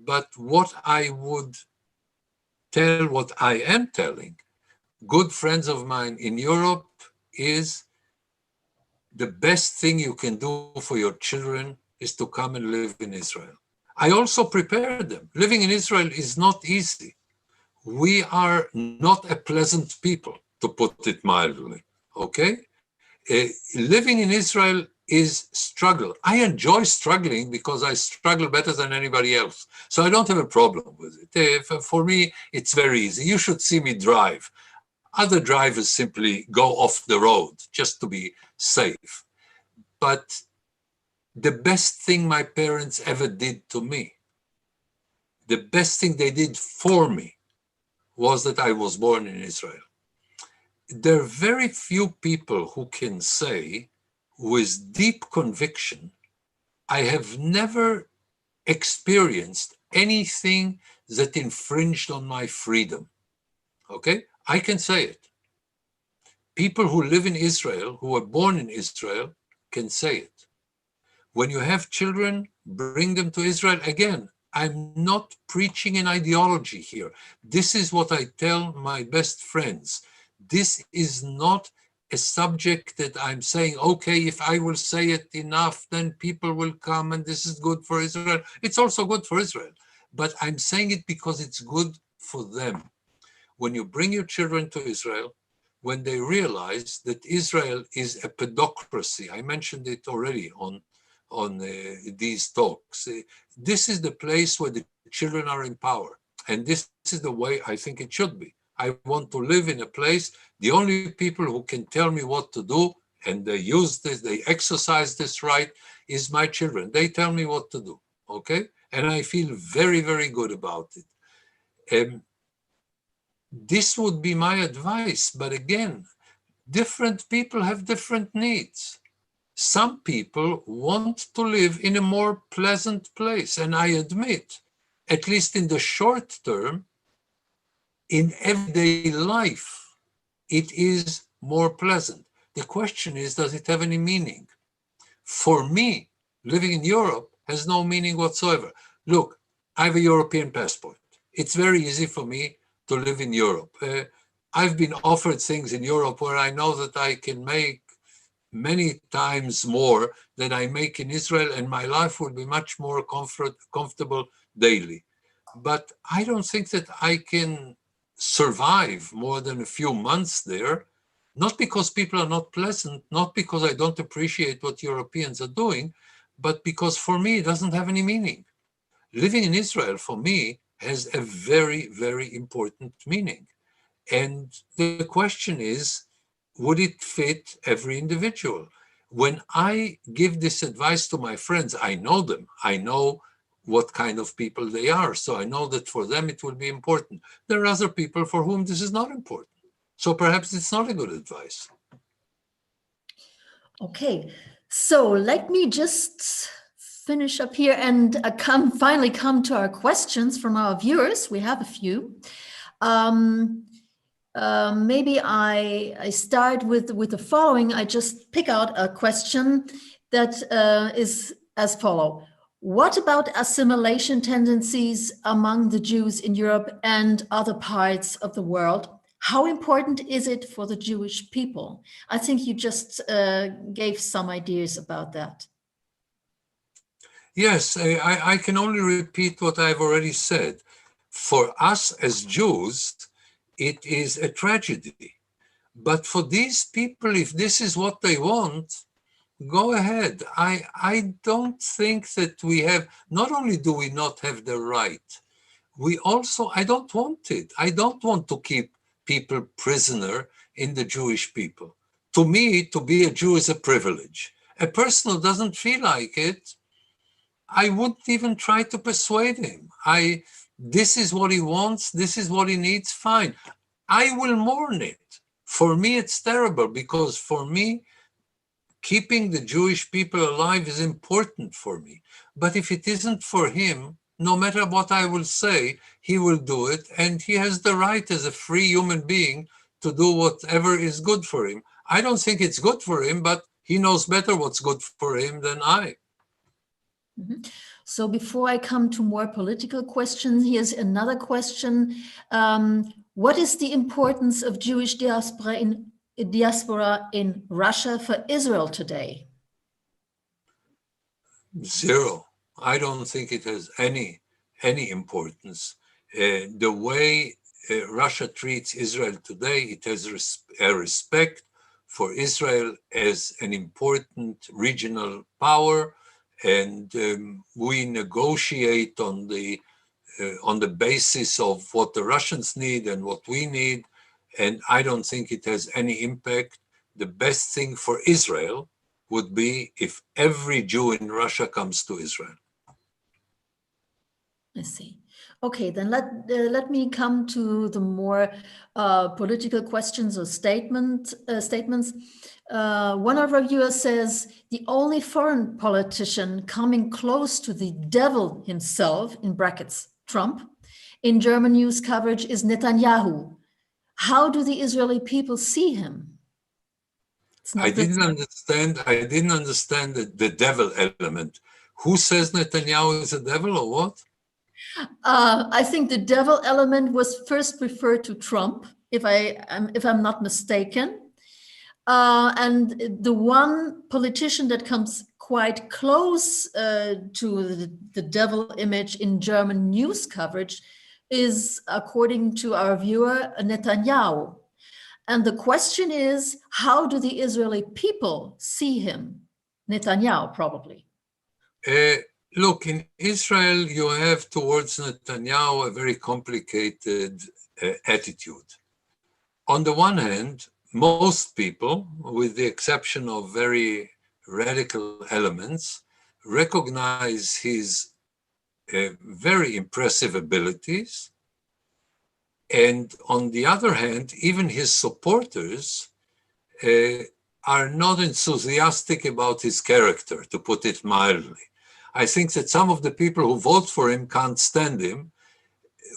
but what I would tell, what I am telling good friends of mine in Europe is the best thing you can do for your children is to come and live in Israel. I also prepared them. Living in Israel is not easy. We are not a pleasant people, to put it mildly, okay? Living in Israel is struggle. I enjoy struggling because I struggle better than anybody else. So I don't have a problem with it. For me, it's very easy. You should see me drive. Other drivers simply go off the road just to be safe. But the best thing my parents ever did to me, the best thing they did for me, was that I was born in Israel. There are very few people who can say with deep conviction, I have never experienced anything that infringed on my freedom. Okay? I can say it. People who live in Israel, who were born in Israel, can say it. When you have children, bring them to Israel. Again, I'm not preaching an ideology here. This is what I tell my best friends. This is not a subject that I'm saying, okay, if I will say it enough, then people will come and this is good for Israel. It's also good for Israel. But I'm saying it because it's good for them. When you bring your children to Israel, when they realize that Israel is a pedocracy, I mentioned it already on these talks. This is the place where the children are in power. And this is the way I think it should be. I want to live in a place, the only people who can tell me what to do, and they use this, they exercise this right, is my children. They tell me what to do, okay? And I feel very, very good about it. This would be my advice, but again, different people have different needs. Some people want to live in a more pleasant place. And I admit, at least in the short term, in everyday life, it is more pleasant. The question is, does it have any meaning? For me, living in Europe has no meaning whatsoever. Look, I have a European passport. It's very easy for me to live in Europe. I've been offered things in Europe where I know that I can make many times more than I make in Israel, and my life will be much more comfortable daily. but I don't think that I can survive more than a few months there, not because people are not pleasant, not because I don't appreciate what Europeans are doing, but because for me it doesn't have any meaning. Living in Israel for me has a very, very important meaning. And the question is, would it fit every individual? When I give this advice to my friends, I know them. I know what kind of people they are. So I know that for them it will be important. There are other people for whom this is not important. So perhaps it's not a good advice. Okay, so let me just finish up here and finally come to our questions from our viewers. We have a few. Maybe I start with the following. I just pick out a question that is as follow. What about assimilation tendencies among the Jews in Europe and other parts of the world? How important is it for the Jewish people? I think you just gave some ideas about that. Yes, I can only repeat what I've already said. For us as Jews, it is a tragedy. But for these people, if this is what they want, go ahead. I don't think that we have, not only do we not have the right, we also, I don't want it. I don't want to keep people prisoner in the Jewish people. To me, to be a Jew is a privilege. A person who doesn't feel like it, I wouldn't even try to persuade him. This is what he wants, this is what he needs, fine. I will mourn it. For me, it's terrible because for me, keeping the Jewish people alive is important for me. But if it isn't for him, no matter what I will say, he will do it. And he has the right as a free human being to do whatever is good for him. I don't think it's good for him, but he knows better what's good for him than I. Mm-hmm. So before I come to more political questions, here's another question. What is the importance of Jewish diaspora in Russia for Israel today? Zero. I don't think it has any importance. The way Russia treats Israel today, it has a respect for Israel as an important regional power, and we negotiate on the basis of what the Russians need and what we need, and I don't think it has any impact. The best thing for Israel would be if every Jew in Russia comes to Israel. I see. Okay, then let me come to the more political questions or statements. One of our viewers says, the only foreign politician coming close to the devil himself, in brackets, Trump, in German news coverage is Netanyahu. How do the Israeli people see him? I didn't understand the devil element. Who says Netanyahu is a devil or what? I think the devil element was first referred to Trump, if I'm not mistaken. And the one politician that comes quite close to the devil image in German news coverage is, according to our viewer, Netanyahu. And the question is, how do the Israeli people see him? Netanyahu, probably. Look, in Israel, you have towards Netanyahu a very complicated attitude. On the one hand, most people, with the exception of very radical elements, recognize his very impressive abilities. And on the other hand, even his supporters are not enthusiastic about his character, to put it mildly. I think that some of the people who vote for him can't stand him.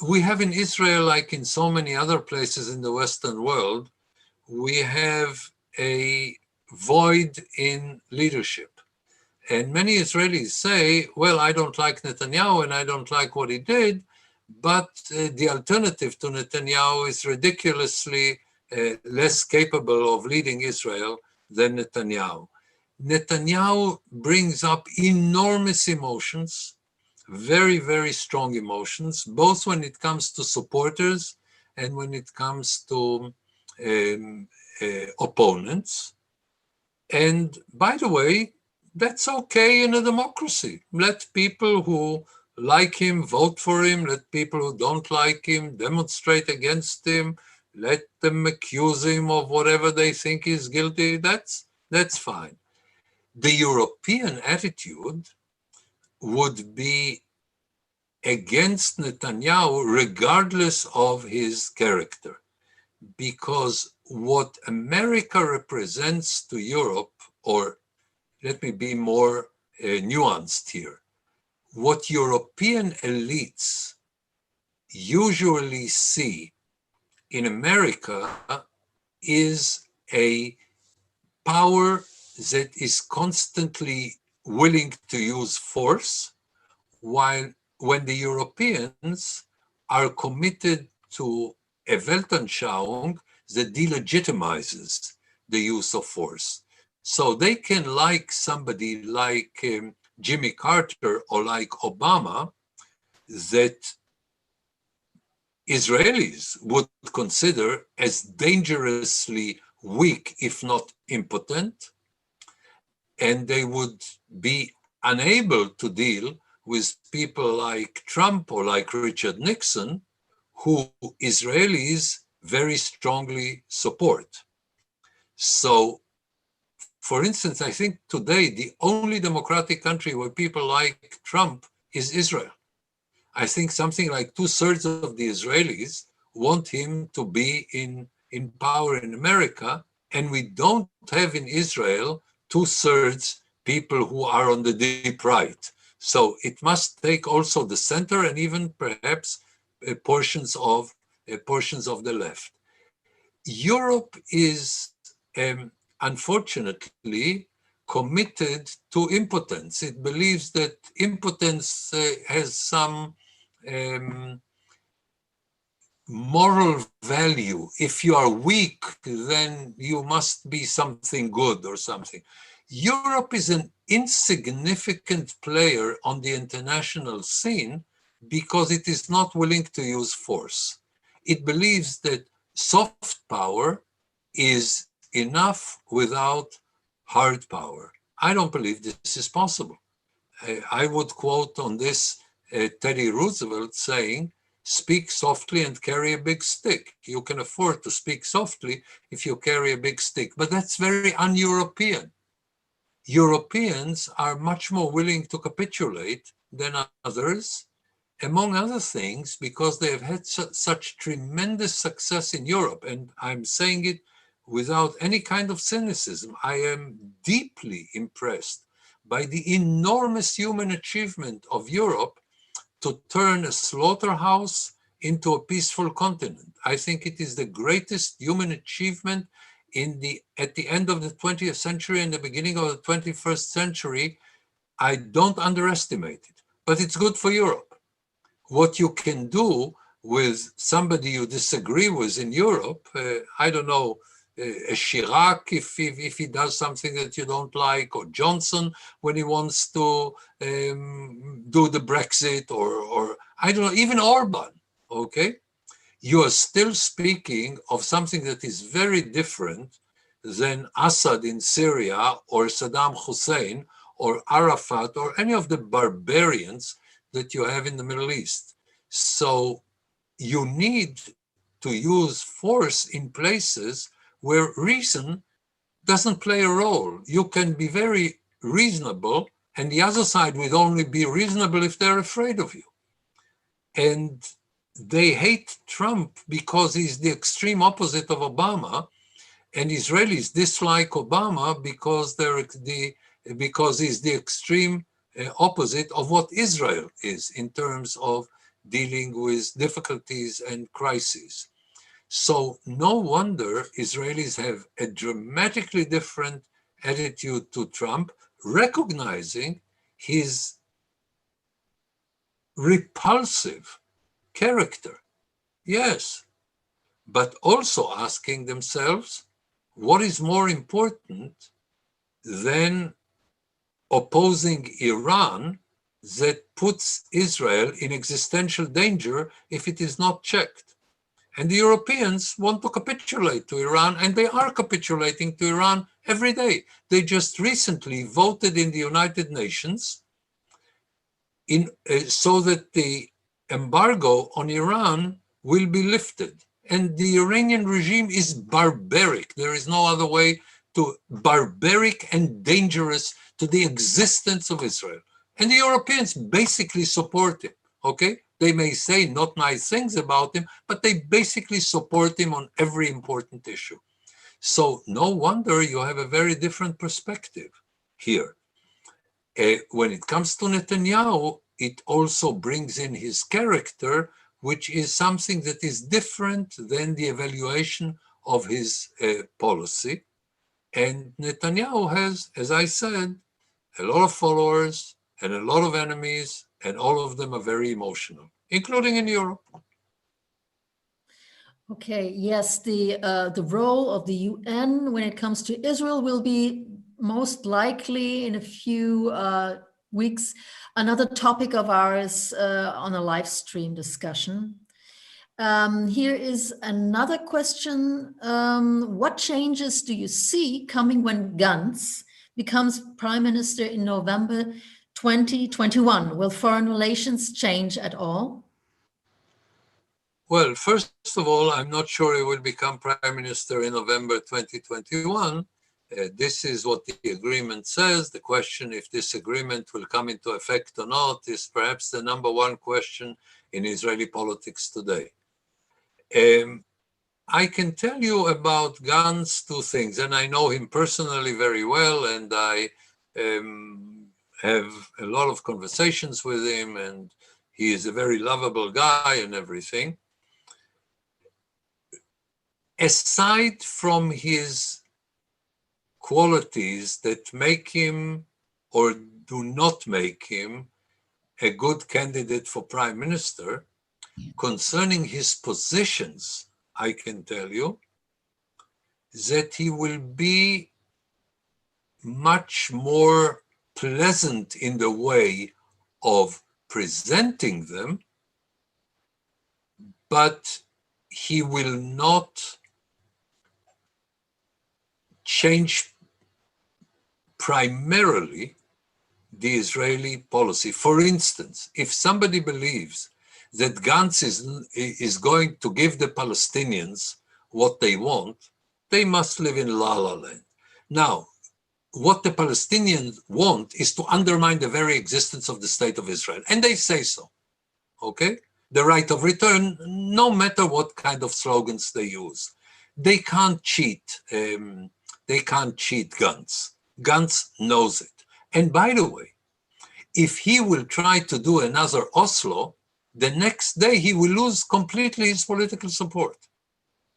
We have in Israel, like in so many other places in the Western world, we have a void in leadership. And many Israelis say, well, I don't like Netanyahu and I don't like what he did, but the alternative to Netanyahu is ridiculously less capable of leading Israel than Netanyahu. Netanyahu brings up enormous emotions. very, very strong emotions, both when it comes to supporters and when it comes to opponents. And by the way, that's okay in a democracy. Let people who like him vote for him. Let people who don't like him demonstrate against him. Let them accuse him of whatever they think is guilty. That's fine. The European attitude would be against Netanyahu regardless of his character, because what America represents to Europe, or let me be more nuanced here, what European elites usually see in America is a power that is constantly willing to use force, while when the Europeans are committed to a Weltanschauung that delegitimizes the use of force. So they can like somebody like Jimmy Carter or like Obama that Israelis would consider as dangerously weak, if not impotent, and they would be unable to deal with people like Trump or like Richard Nixon, who Israelis very strongly support. So, for instance, I think today the only democratic country where people like Trump is Israel. I think something like 2/3 of the Israelis want him to be in power in America, and we don't have in Israel 2/3 people who are on the deep right. So it must take also the center and even perhaps portions of the left. Europe is unfortunately committed to impotence. It believes that impotence has some moral value. If you are weak, then you must be something good or something. Europe is an insignificant player on the international scene because it is not willing to use force. It believes that soft power is enough without hard power. I don't believe this is possible. I would quote on this Teddy Roosevelt saying, "Speak softly and carry a big stick." You can afford to speak softly if you carry a big stick, but that's very un-European. Europeans are much more willing to capitulate than others, among other things, because they have had such tremendous success in Europe. And I'm saying it without any kind of cynicism. I am deeply impressed by the enormous human achievement of Europe to turn a slaughterhouse into a peaceful continent. I think it is the greatest human achievement at the end of the 20th century and the beginning of the 21st century. I don't underestimate it, but it's good for Europe. What you can do with somebody you disagree with in Europe, I don't know, Chirac if he does something that you don't like, or Johnson when he wants to do the Brexit, or I don't know, even Orban, okay? You are still speaking of something that is very different than Assad in Syria or Saddam Hussein or Arafat or any of the barbarians that you have in the Middle East. So you need to use force in places where reason doesn't play a role. You can be very reasonable, and the other side would only be reasonable if they're afraid of you. And they hate Trump because he's the extreme opposite of Obama, and Israelis dislike Obama because he's the extreme opposite of what Israel is in terms of dealing with difficulties and crises. So no wonder Israelis have a dramatically different attitude to Trump, recognizing his repulsive character, yes, but also asking themselves, what is more important than opposing Iran that puts Israel in existential danger if it is not checked. And the Europeans want to capitulate to Iran, and they are capitulating to Iran every day. They just recently voted in the United Nations so that the embargo on Iran will be lifted. And the Iranian regime is barbaric. There is no other way to barbaric and dangerous to the existence of Israel. And the Europeans basically support him, okay? They may say not nice things about him, but they basically support him on every important issue. So no wonder you have a very different perspective here. When it comes to Netanyahu, it also brings in his character, which is something that is different than the evaluation of his policy. And Netanyahu has, as I said, a lot of followers and a lot of enemies, and all of them are very emotional, including in Europe. Okay, yes, the role of the UN when it comes to Israel will be most likely in a few weeks another topic of ours on a live stream discussion. Here is another question. What changes do you see coming when Gantz becomes Prime Minister in November 2021? Will foreign relations change at all? Well, first of all, I'm not sure he will become Prime Minister in November 2021. This is what the agreement says. The question if this agreement will come into effect or not is perhaps the number one question in Israeli politics today. I can tell you about Gantz two things, and I know him personally very well, and I have a lot of conversations with him, and he is a very lovable guy and everything. Aside from his qualities that make him or do not make him a good candidate for prime minister, concerning his positions, I can tell you that he will be much more pleasant in the way of presenting them, but he will not change primarily the Israeli policy. For instance, if somebody believes that Gantz is going to give the Palestinians what they want, they must live in La La Land. Now, what the Palestinians want is to undermine the very existence of the state of Israel. And they say so, okay? The right of return, no matter what kind of slogans they use. They can't cheat. They can't cheat Gantz. Gantz knows it. And by the way, if he will try to do another Oslo, the next day he will lose completely his political support,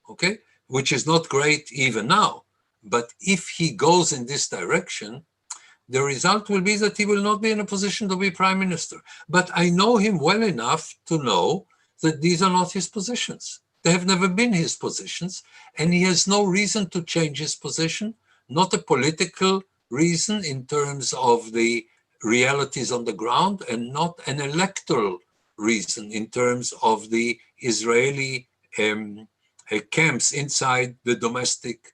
okay? Which is not great even now. But if he goes in this direction, the result will be that he will not be in a position to be prime minister. But I know him well enough to know that these are not his positions. They have never been his positions, and he has no reason to change his position, not a political reason in terms of the realities on the ground, and not an electoral reason in terms of the Israeli camps inside the domestic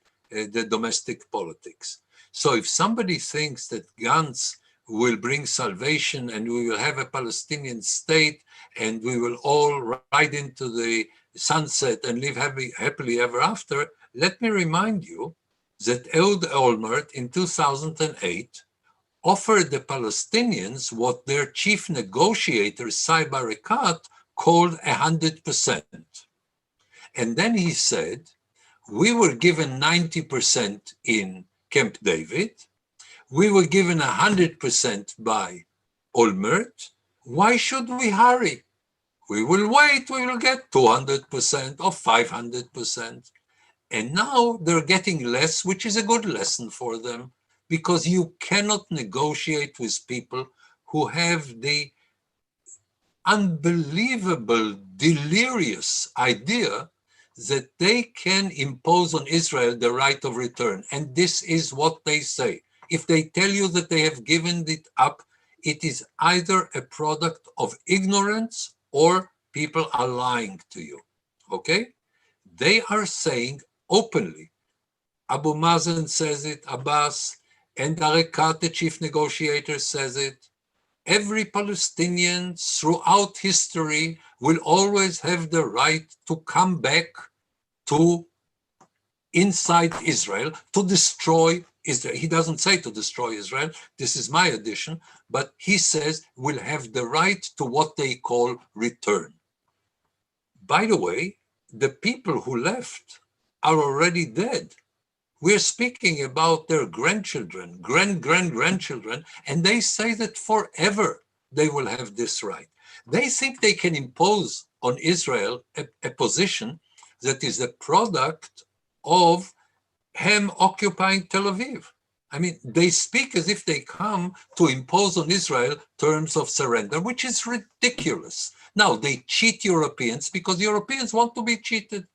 politics. So if somebody thinks that Gantz will bring salvation and we will have a Palestinian state and we will all ride into the sunset and live happily ever after, let me remind you that Ehud Olmert in 2008 offered the Palestinians what their chief negotiator, Saib Erekat, called 100%. And then he said, we were given 90% in Camp David. We were given 100% by Olmert. Why should we hurry? We will wait, we will get 200% or 500%. And now they're getting less, which is a good lesson for them, because you cannot negotiate with people who have the unbelievable, delirious idea that they can impose on Israel the right of return. And this is what they say. If they tell you that they have given it up it is either a product of ignorance or people are lying to you. Okay? They are saying openly, Abu Mazen says it, Abbas, and Arekat, the chief negotiator, says it. Every Palestinian throughout history will always have the right to come back to inside Israel, to destroy Israel. He doesn't say to destroy Israel. This is my addition, but he says we'll have the right to what they call return. By the way, the people who left are already dead. We're speaking about their grandchildren, grandchildren, and they say that forever they will have this right. They think they can impose on Israel a position that is a product of him occupying Tel Aviv. I mean, they speak as if they come to impose on Israel terms of surrender, which is ridiculous. Now, they cheat Europeans because Europeans want to be cheated.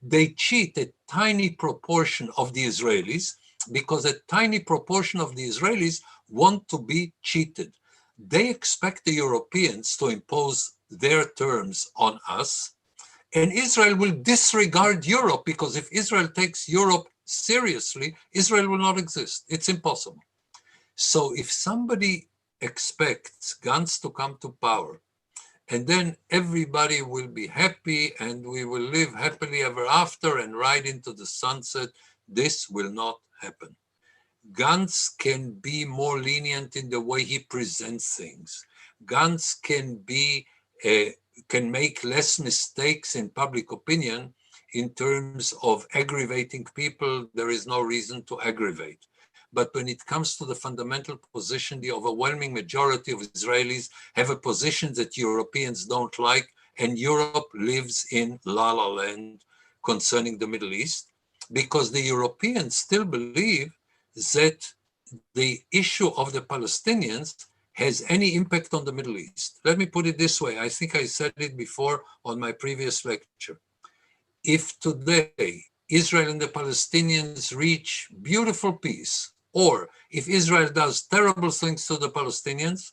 They cheat a tiny proportion of the Israelis because a tiny proportion of the Israelis want to be cheated. They expect the Europeans to impose their terms on us, and Israel will disregard Europe because if Israel takes Europe seriously, Israel will not exist. It's impossible. So if somebody expects Gantz to come to power, and then everybody will be happy and we will live happily ever after and ride into the sunset, this will not happen. Gantz can be more lenient in the way he presents things. Gantz can make less mistakes in public opinion in terms of aggravating people. There is no reason to aggravate. But when it comes to the fundamental position, the overwhelming majority of Israelis have a position that Europeans don't like, and Europe lives in la la land concerning the Middle East, because the Europeans still believe that the issue of the Palestinians has any impact on the Middle East. Let me put it this way. I think I said it before on my previous lecture. If today Israel and the Palestinians reach beautiful peace, or if Israel does terrible things to the Palestinians,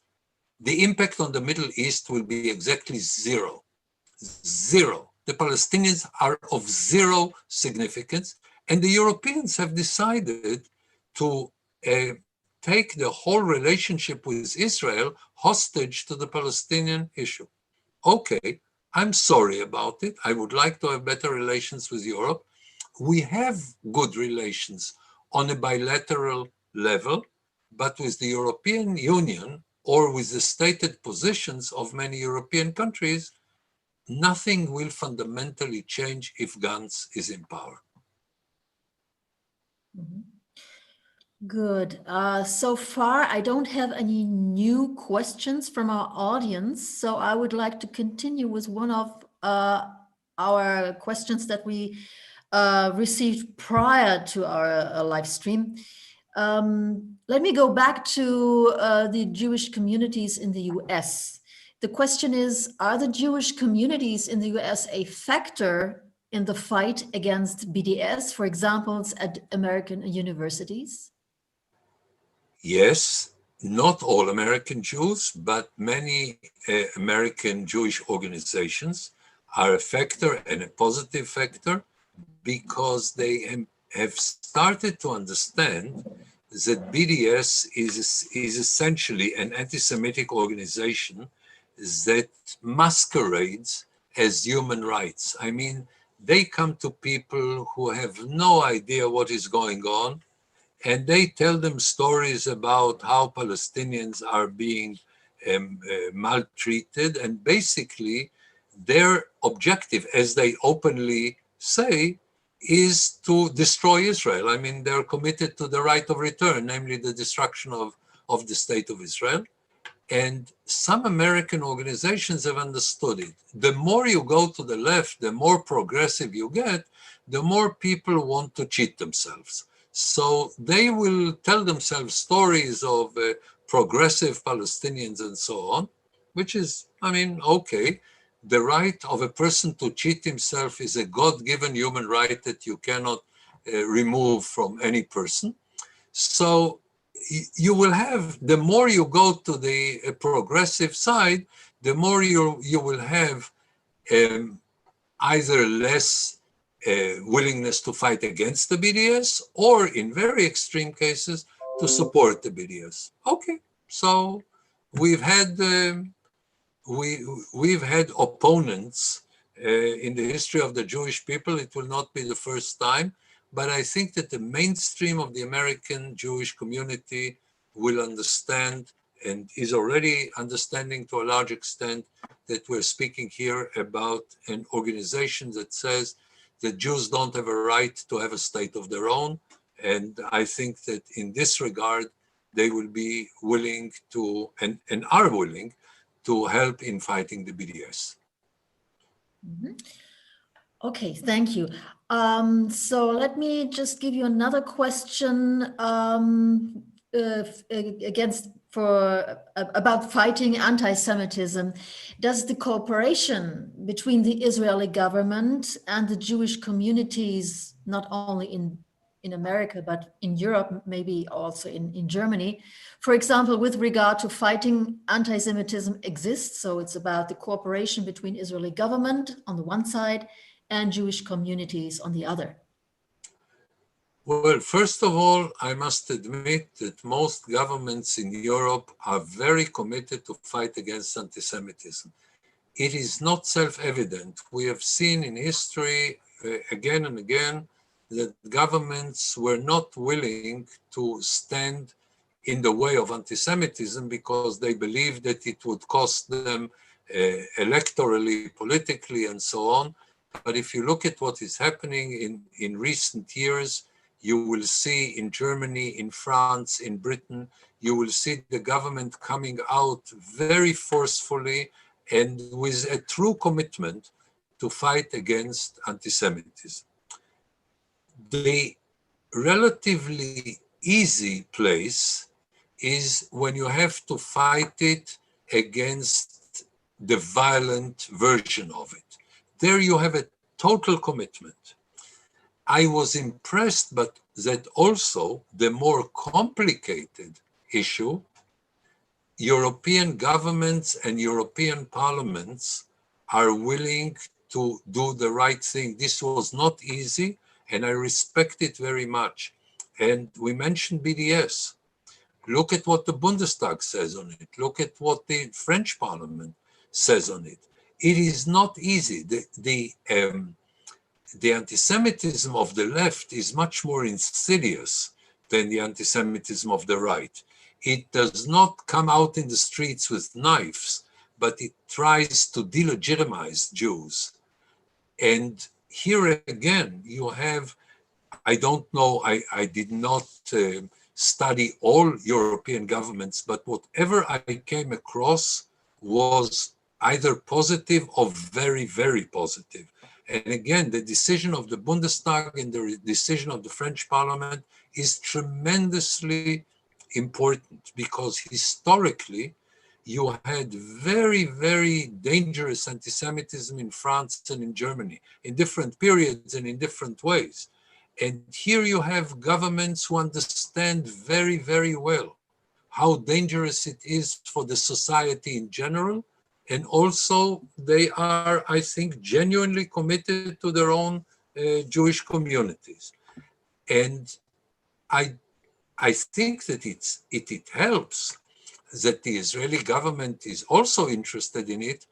the impact on the Middle East will be exactly zero. Zero. The Palestinians are of zero significance, and the Europeans have decided to take the whole relationship with Israel hostage to the Palestinian issue. Okay, I'm sorry about it. I would like to have better relations with Europe. We have good relations on a bilateral level, but with the European Union or with the stated positions of many European countries, nothing will fundamentally change if Gantz is in power. Mm-hmm. Good. So far, I don't have any new questions from our audience, so I would like to continue with one of our questions that we received prior to our live stream. Let me go back to the Jewish communities in the US. The question is, are the Jewish communities in the US a factor in the fight against BDS, for example, at American universities? Yes, not all American Jews, but many American Jewish organizations are a factor and a positive factor because they have started to understand that BDS is essentially an anti-Semitic organization that masquerades as human rights. I mean, they come to people who have no idea what is going on, and they tell them stories about how Palestinians are being maltreated. And basically, their objective, as they openly say, is to destroy Israel. I mean, they're committed to the right of return, namely the destruction of the state of Israel. And some American organizations have understood it. The more you go to the left, the more progressive you get, the more people want to cheat themselves. So they will tell themselves stories of progressive Palestinians and so on, which is, I mean, okay. The right of a person to cheat himself is a God-given human right that you cannot remove from any person. So you will have, the more you go to the progressive side, the more you will have either less willingness to fight against the BDS, or in very extreme cases, to support the BDS. Okay, so we've had we've had opponents in the history of the Jewish people. It will not be the first time, but I think that the mainstream of the American Jewish community will understand, and is already understanding to a large extent, that we're speaking here about an organization that says that Jews don't have a right to have a state of their own. And I think that in this regard, they will be willing to, and are willing to help in fighting the BDS. Mm-hmm. Okay, thank you. So let me just give you another question about fighting anti-Semitism. Does the cooperation between the Israeli government and the Jewish communities, not only in America, but in Europe, maybe also in Germany, for example, with regard to fighting anti-Semitism exist? So it's about the cooperation between Israeli government on the one side and Jewish communities on the other. Well, first of all, I must admit that most governments in Europe are very committed to fight against anti-Semitism. It is not self-evident. We have seen in history again and again that governments were not willing to stand in the way of anti-Semitism because they believed that it would cost them electorally, politically, and so on. But if you look at what is happening in recent years, you will see in Germany, in France, in Britain, you will see the government coming out very forcefully and with a true commitment to fight against anti-Semitism. The relatively easy place is when you have to fight it against the violent version of it. There you have a total commitment. I was impressed, but that also the more complicated issue, European governments and European parliaments are willing to do the right thing. This was not easy, and I respect it very much. And we mentioned BDS. Look at what the Bundestag says on it. Look at what the French parliament says on it. It is not easy. The anti-Semitism of the left is much more insidious than the anti-Semitism of the right. It does not come out in the streets with knives, but it tries to delegitimize Jews. And here again, you have, I don't know, I did not study all European governments, but whatever I came across was either positive or very, very positive. And again, the decision of the Bundestag and the decision of the French parliament is tremendously important because historically you had very, very dangerous anti-Semitism in France and in Germany in different periods and in different ways. And here you have governments who understand very, very well how dangerous it is for the society in general. And also they are, I think, genuinely committed to their own Jewish communities. And I think that it helps that the Israeli government is also interested in it,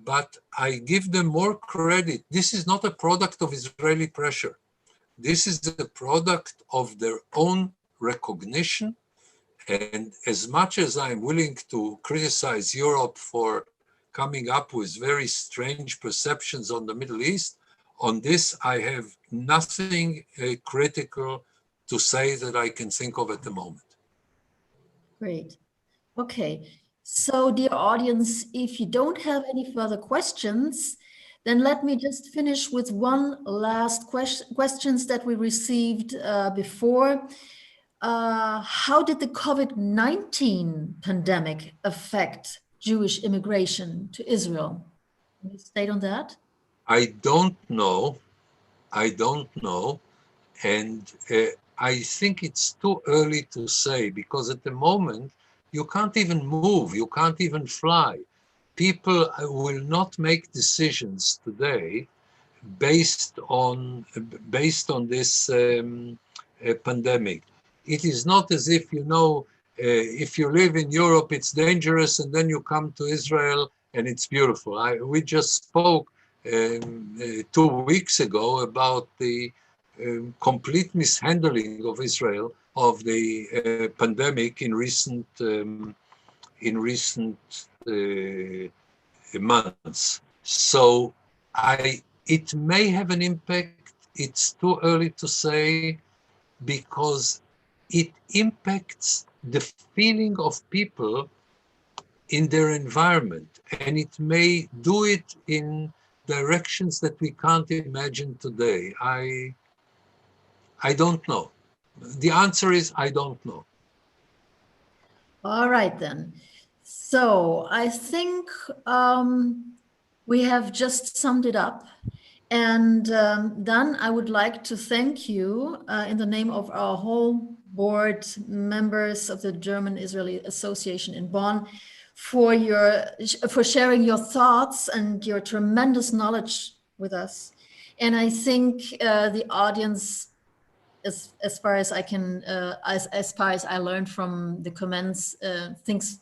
but I give them more credit. This is not a product of Israeli pressure. This is a product of their own recognition. And as much as I'm willing to criticize Europe for coming up with very strange perceptions on the Middle East, on this I have nothing critical to say that I can think of at the moment. Great. Okay. So, dear audience, if you don't have any further questions, then let me just finish with one last questions that we received before. How did the COVID-19 pandemic affect Jewish immigration to Israel? Can you state on that? I don't know. And I think it's too early to say, because at the moment you can't even move, you can't even fly. People will not make decisions today based on this pandemic. It is not as if, if you live in Europe, it's dangerous, and then you come to Israel and it's beautiful. We just spoke 2 weeks ago about the complete mishandling of Israel of the pandemic in recent months. So it may have an impact. It's too early to say, because it impacts the feeling of people in their environment, and it may do it in directions that we can't imagine today. I don't know. The answer is I don't know. All right, then. So I think we have just summed it up. And Dan, I would like to thank you in the name of our whole board members of the German-Israeli Association in Bonn for sharing your thoughts and your tremendous knowledge with us. And I think the audience, as far as I can, as far as I learned from the comments,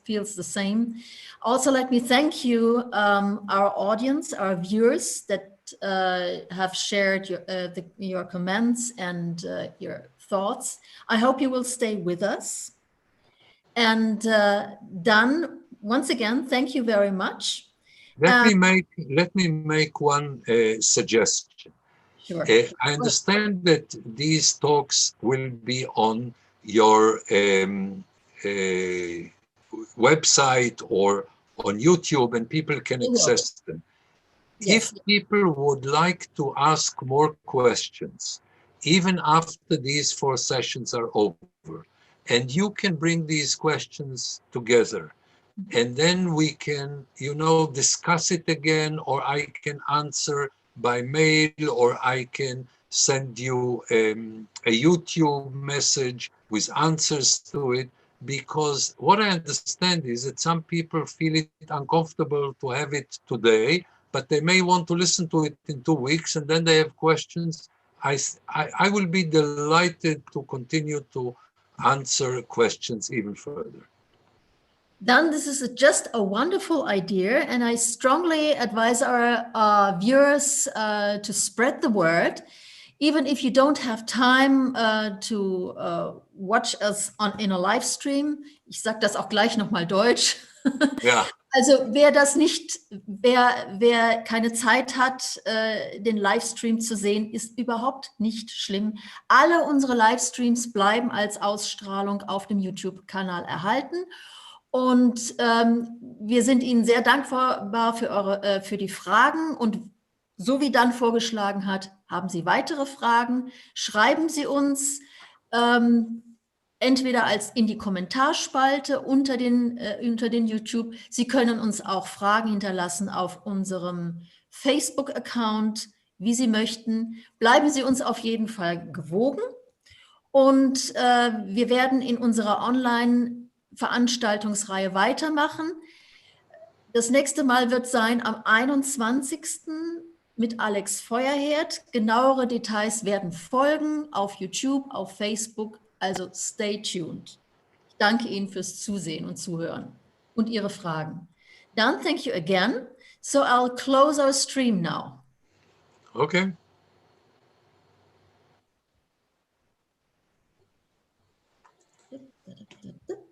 feels the same. Also, let me thank you, our audience, our viewers that have shared your comments and your thoughts. I hope you will stay with us. And Dan, once again, thank you very much. Let me make one suggestion. Sure. I understand that these talks will be on your website or on YouTube, and people can access them. Yes. If people would like to ask more questions, even after these 4 sessions are over, and you can bring these questions together, and then we can, discuss it again, or I can answer by mail, or I can send you a YouTube message with answers to it, because what I understand is that some people feel it uncomfortable to have it today, but they may want to listen to it in 2 weeks, and then they have questions. I will be delighted to continue to answer questions even further. Dan, this is just a wonderful idea, and I strongly advise our viewers to spread the word. Even if you don't have time to watch us in a live stream, ich sage das auch gleich nochmal Deutsch. Ja. Also wer keine Zeit hat, den Livestream zu sehen, ist überhaupt nicht schlimm. Alle unsere Livestreams bleiben als Ausstrahlung auf dem YouTube-Kanal erhalten. Und wir sind Ihnen sehr dankbar für die Fragen. Und so wie Dan vorgeschlagen hat, haben Sie weitere Fragen, schreiben Sie uns entweder in die Kommentarspalte unter den YouTube. Sie können uns auch Fragen hinterlassen auf unserem Facebook-Account, wie Sie möchten. Bleiben Sie uns auf jeden Fall gewogen. Und wir werden in unserer Online-Veranstaltungsreihe weitermachen. Das nächste Mal wird sein am 21. mit Alex Feuerherd. Genauere Details werden folgen auf YouTube, auf Facebook. Also stay tuned. Ich danke Ihnen fürs Zusehen und Zuhören und Ihre Fragen. Dan, thank you again. So I'll close our stream now. Okay.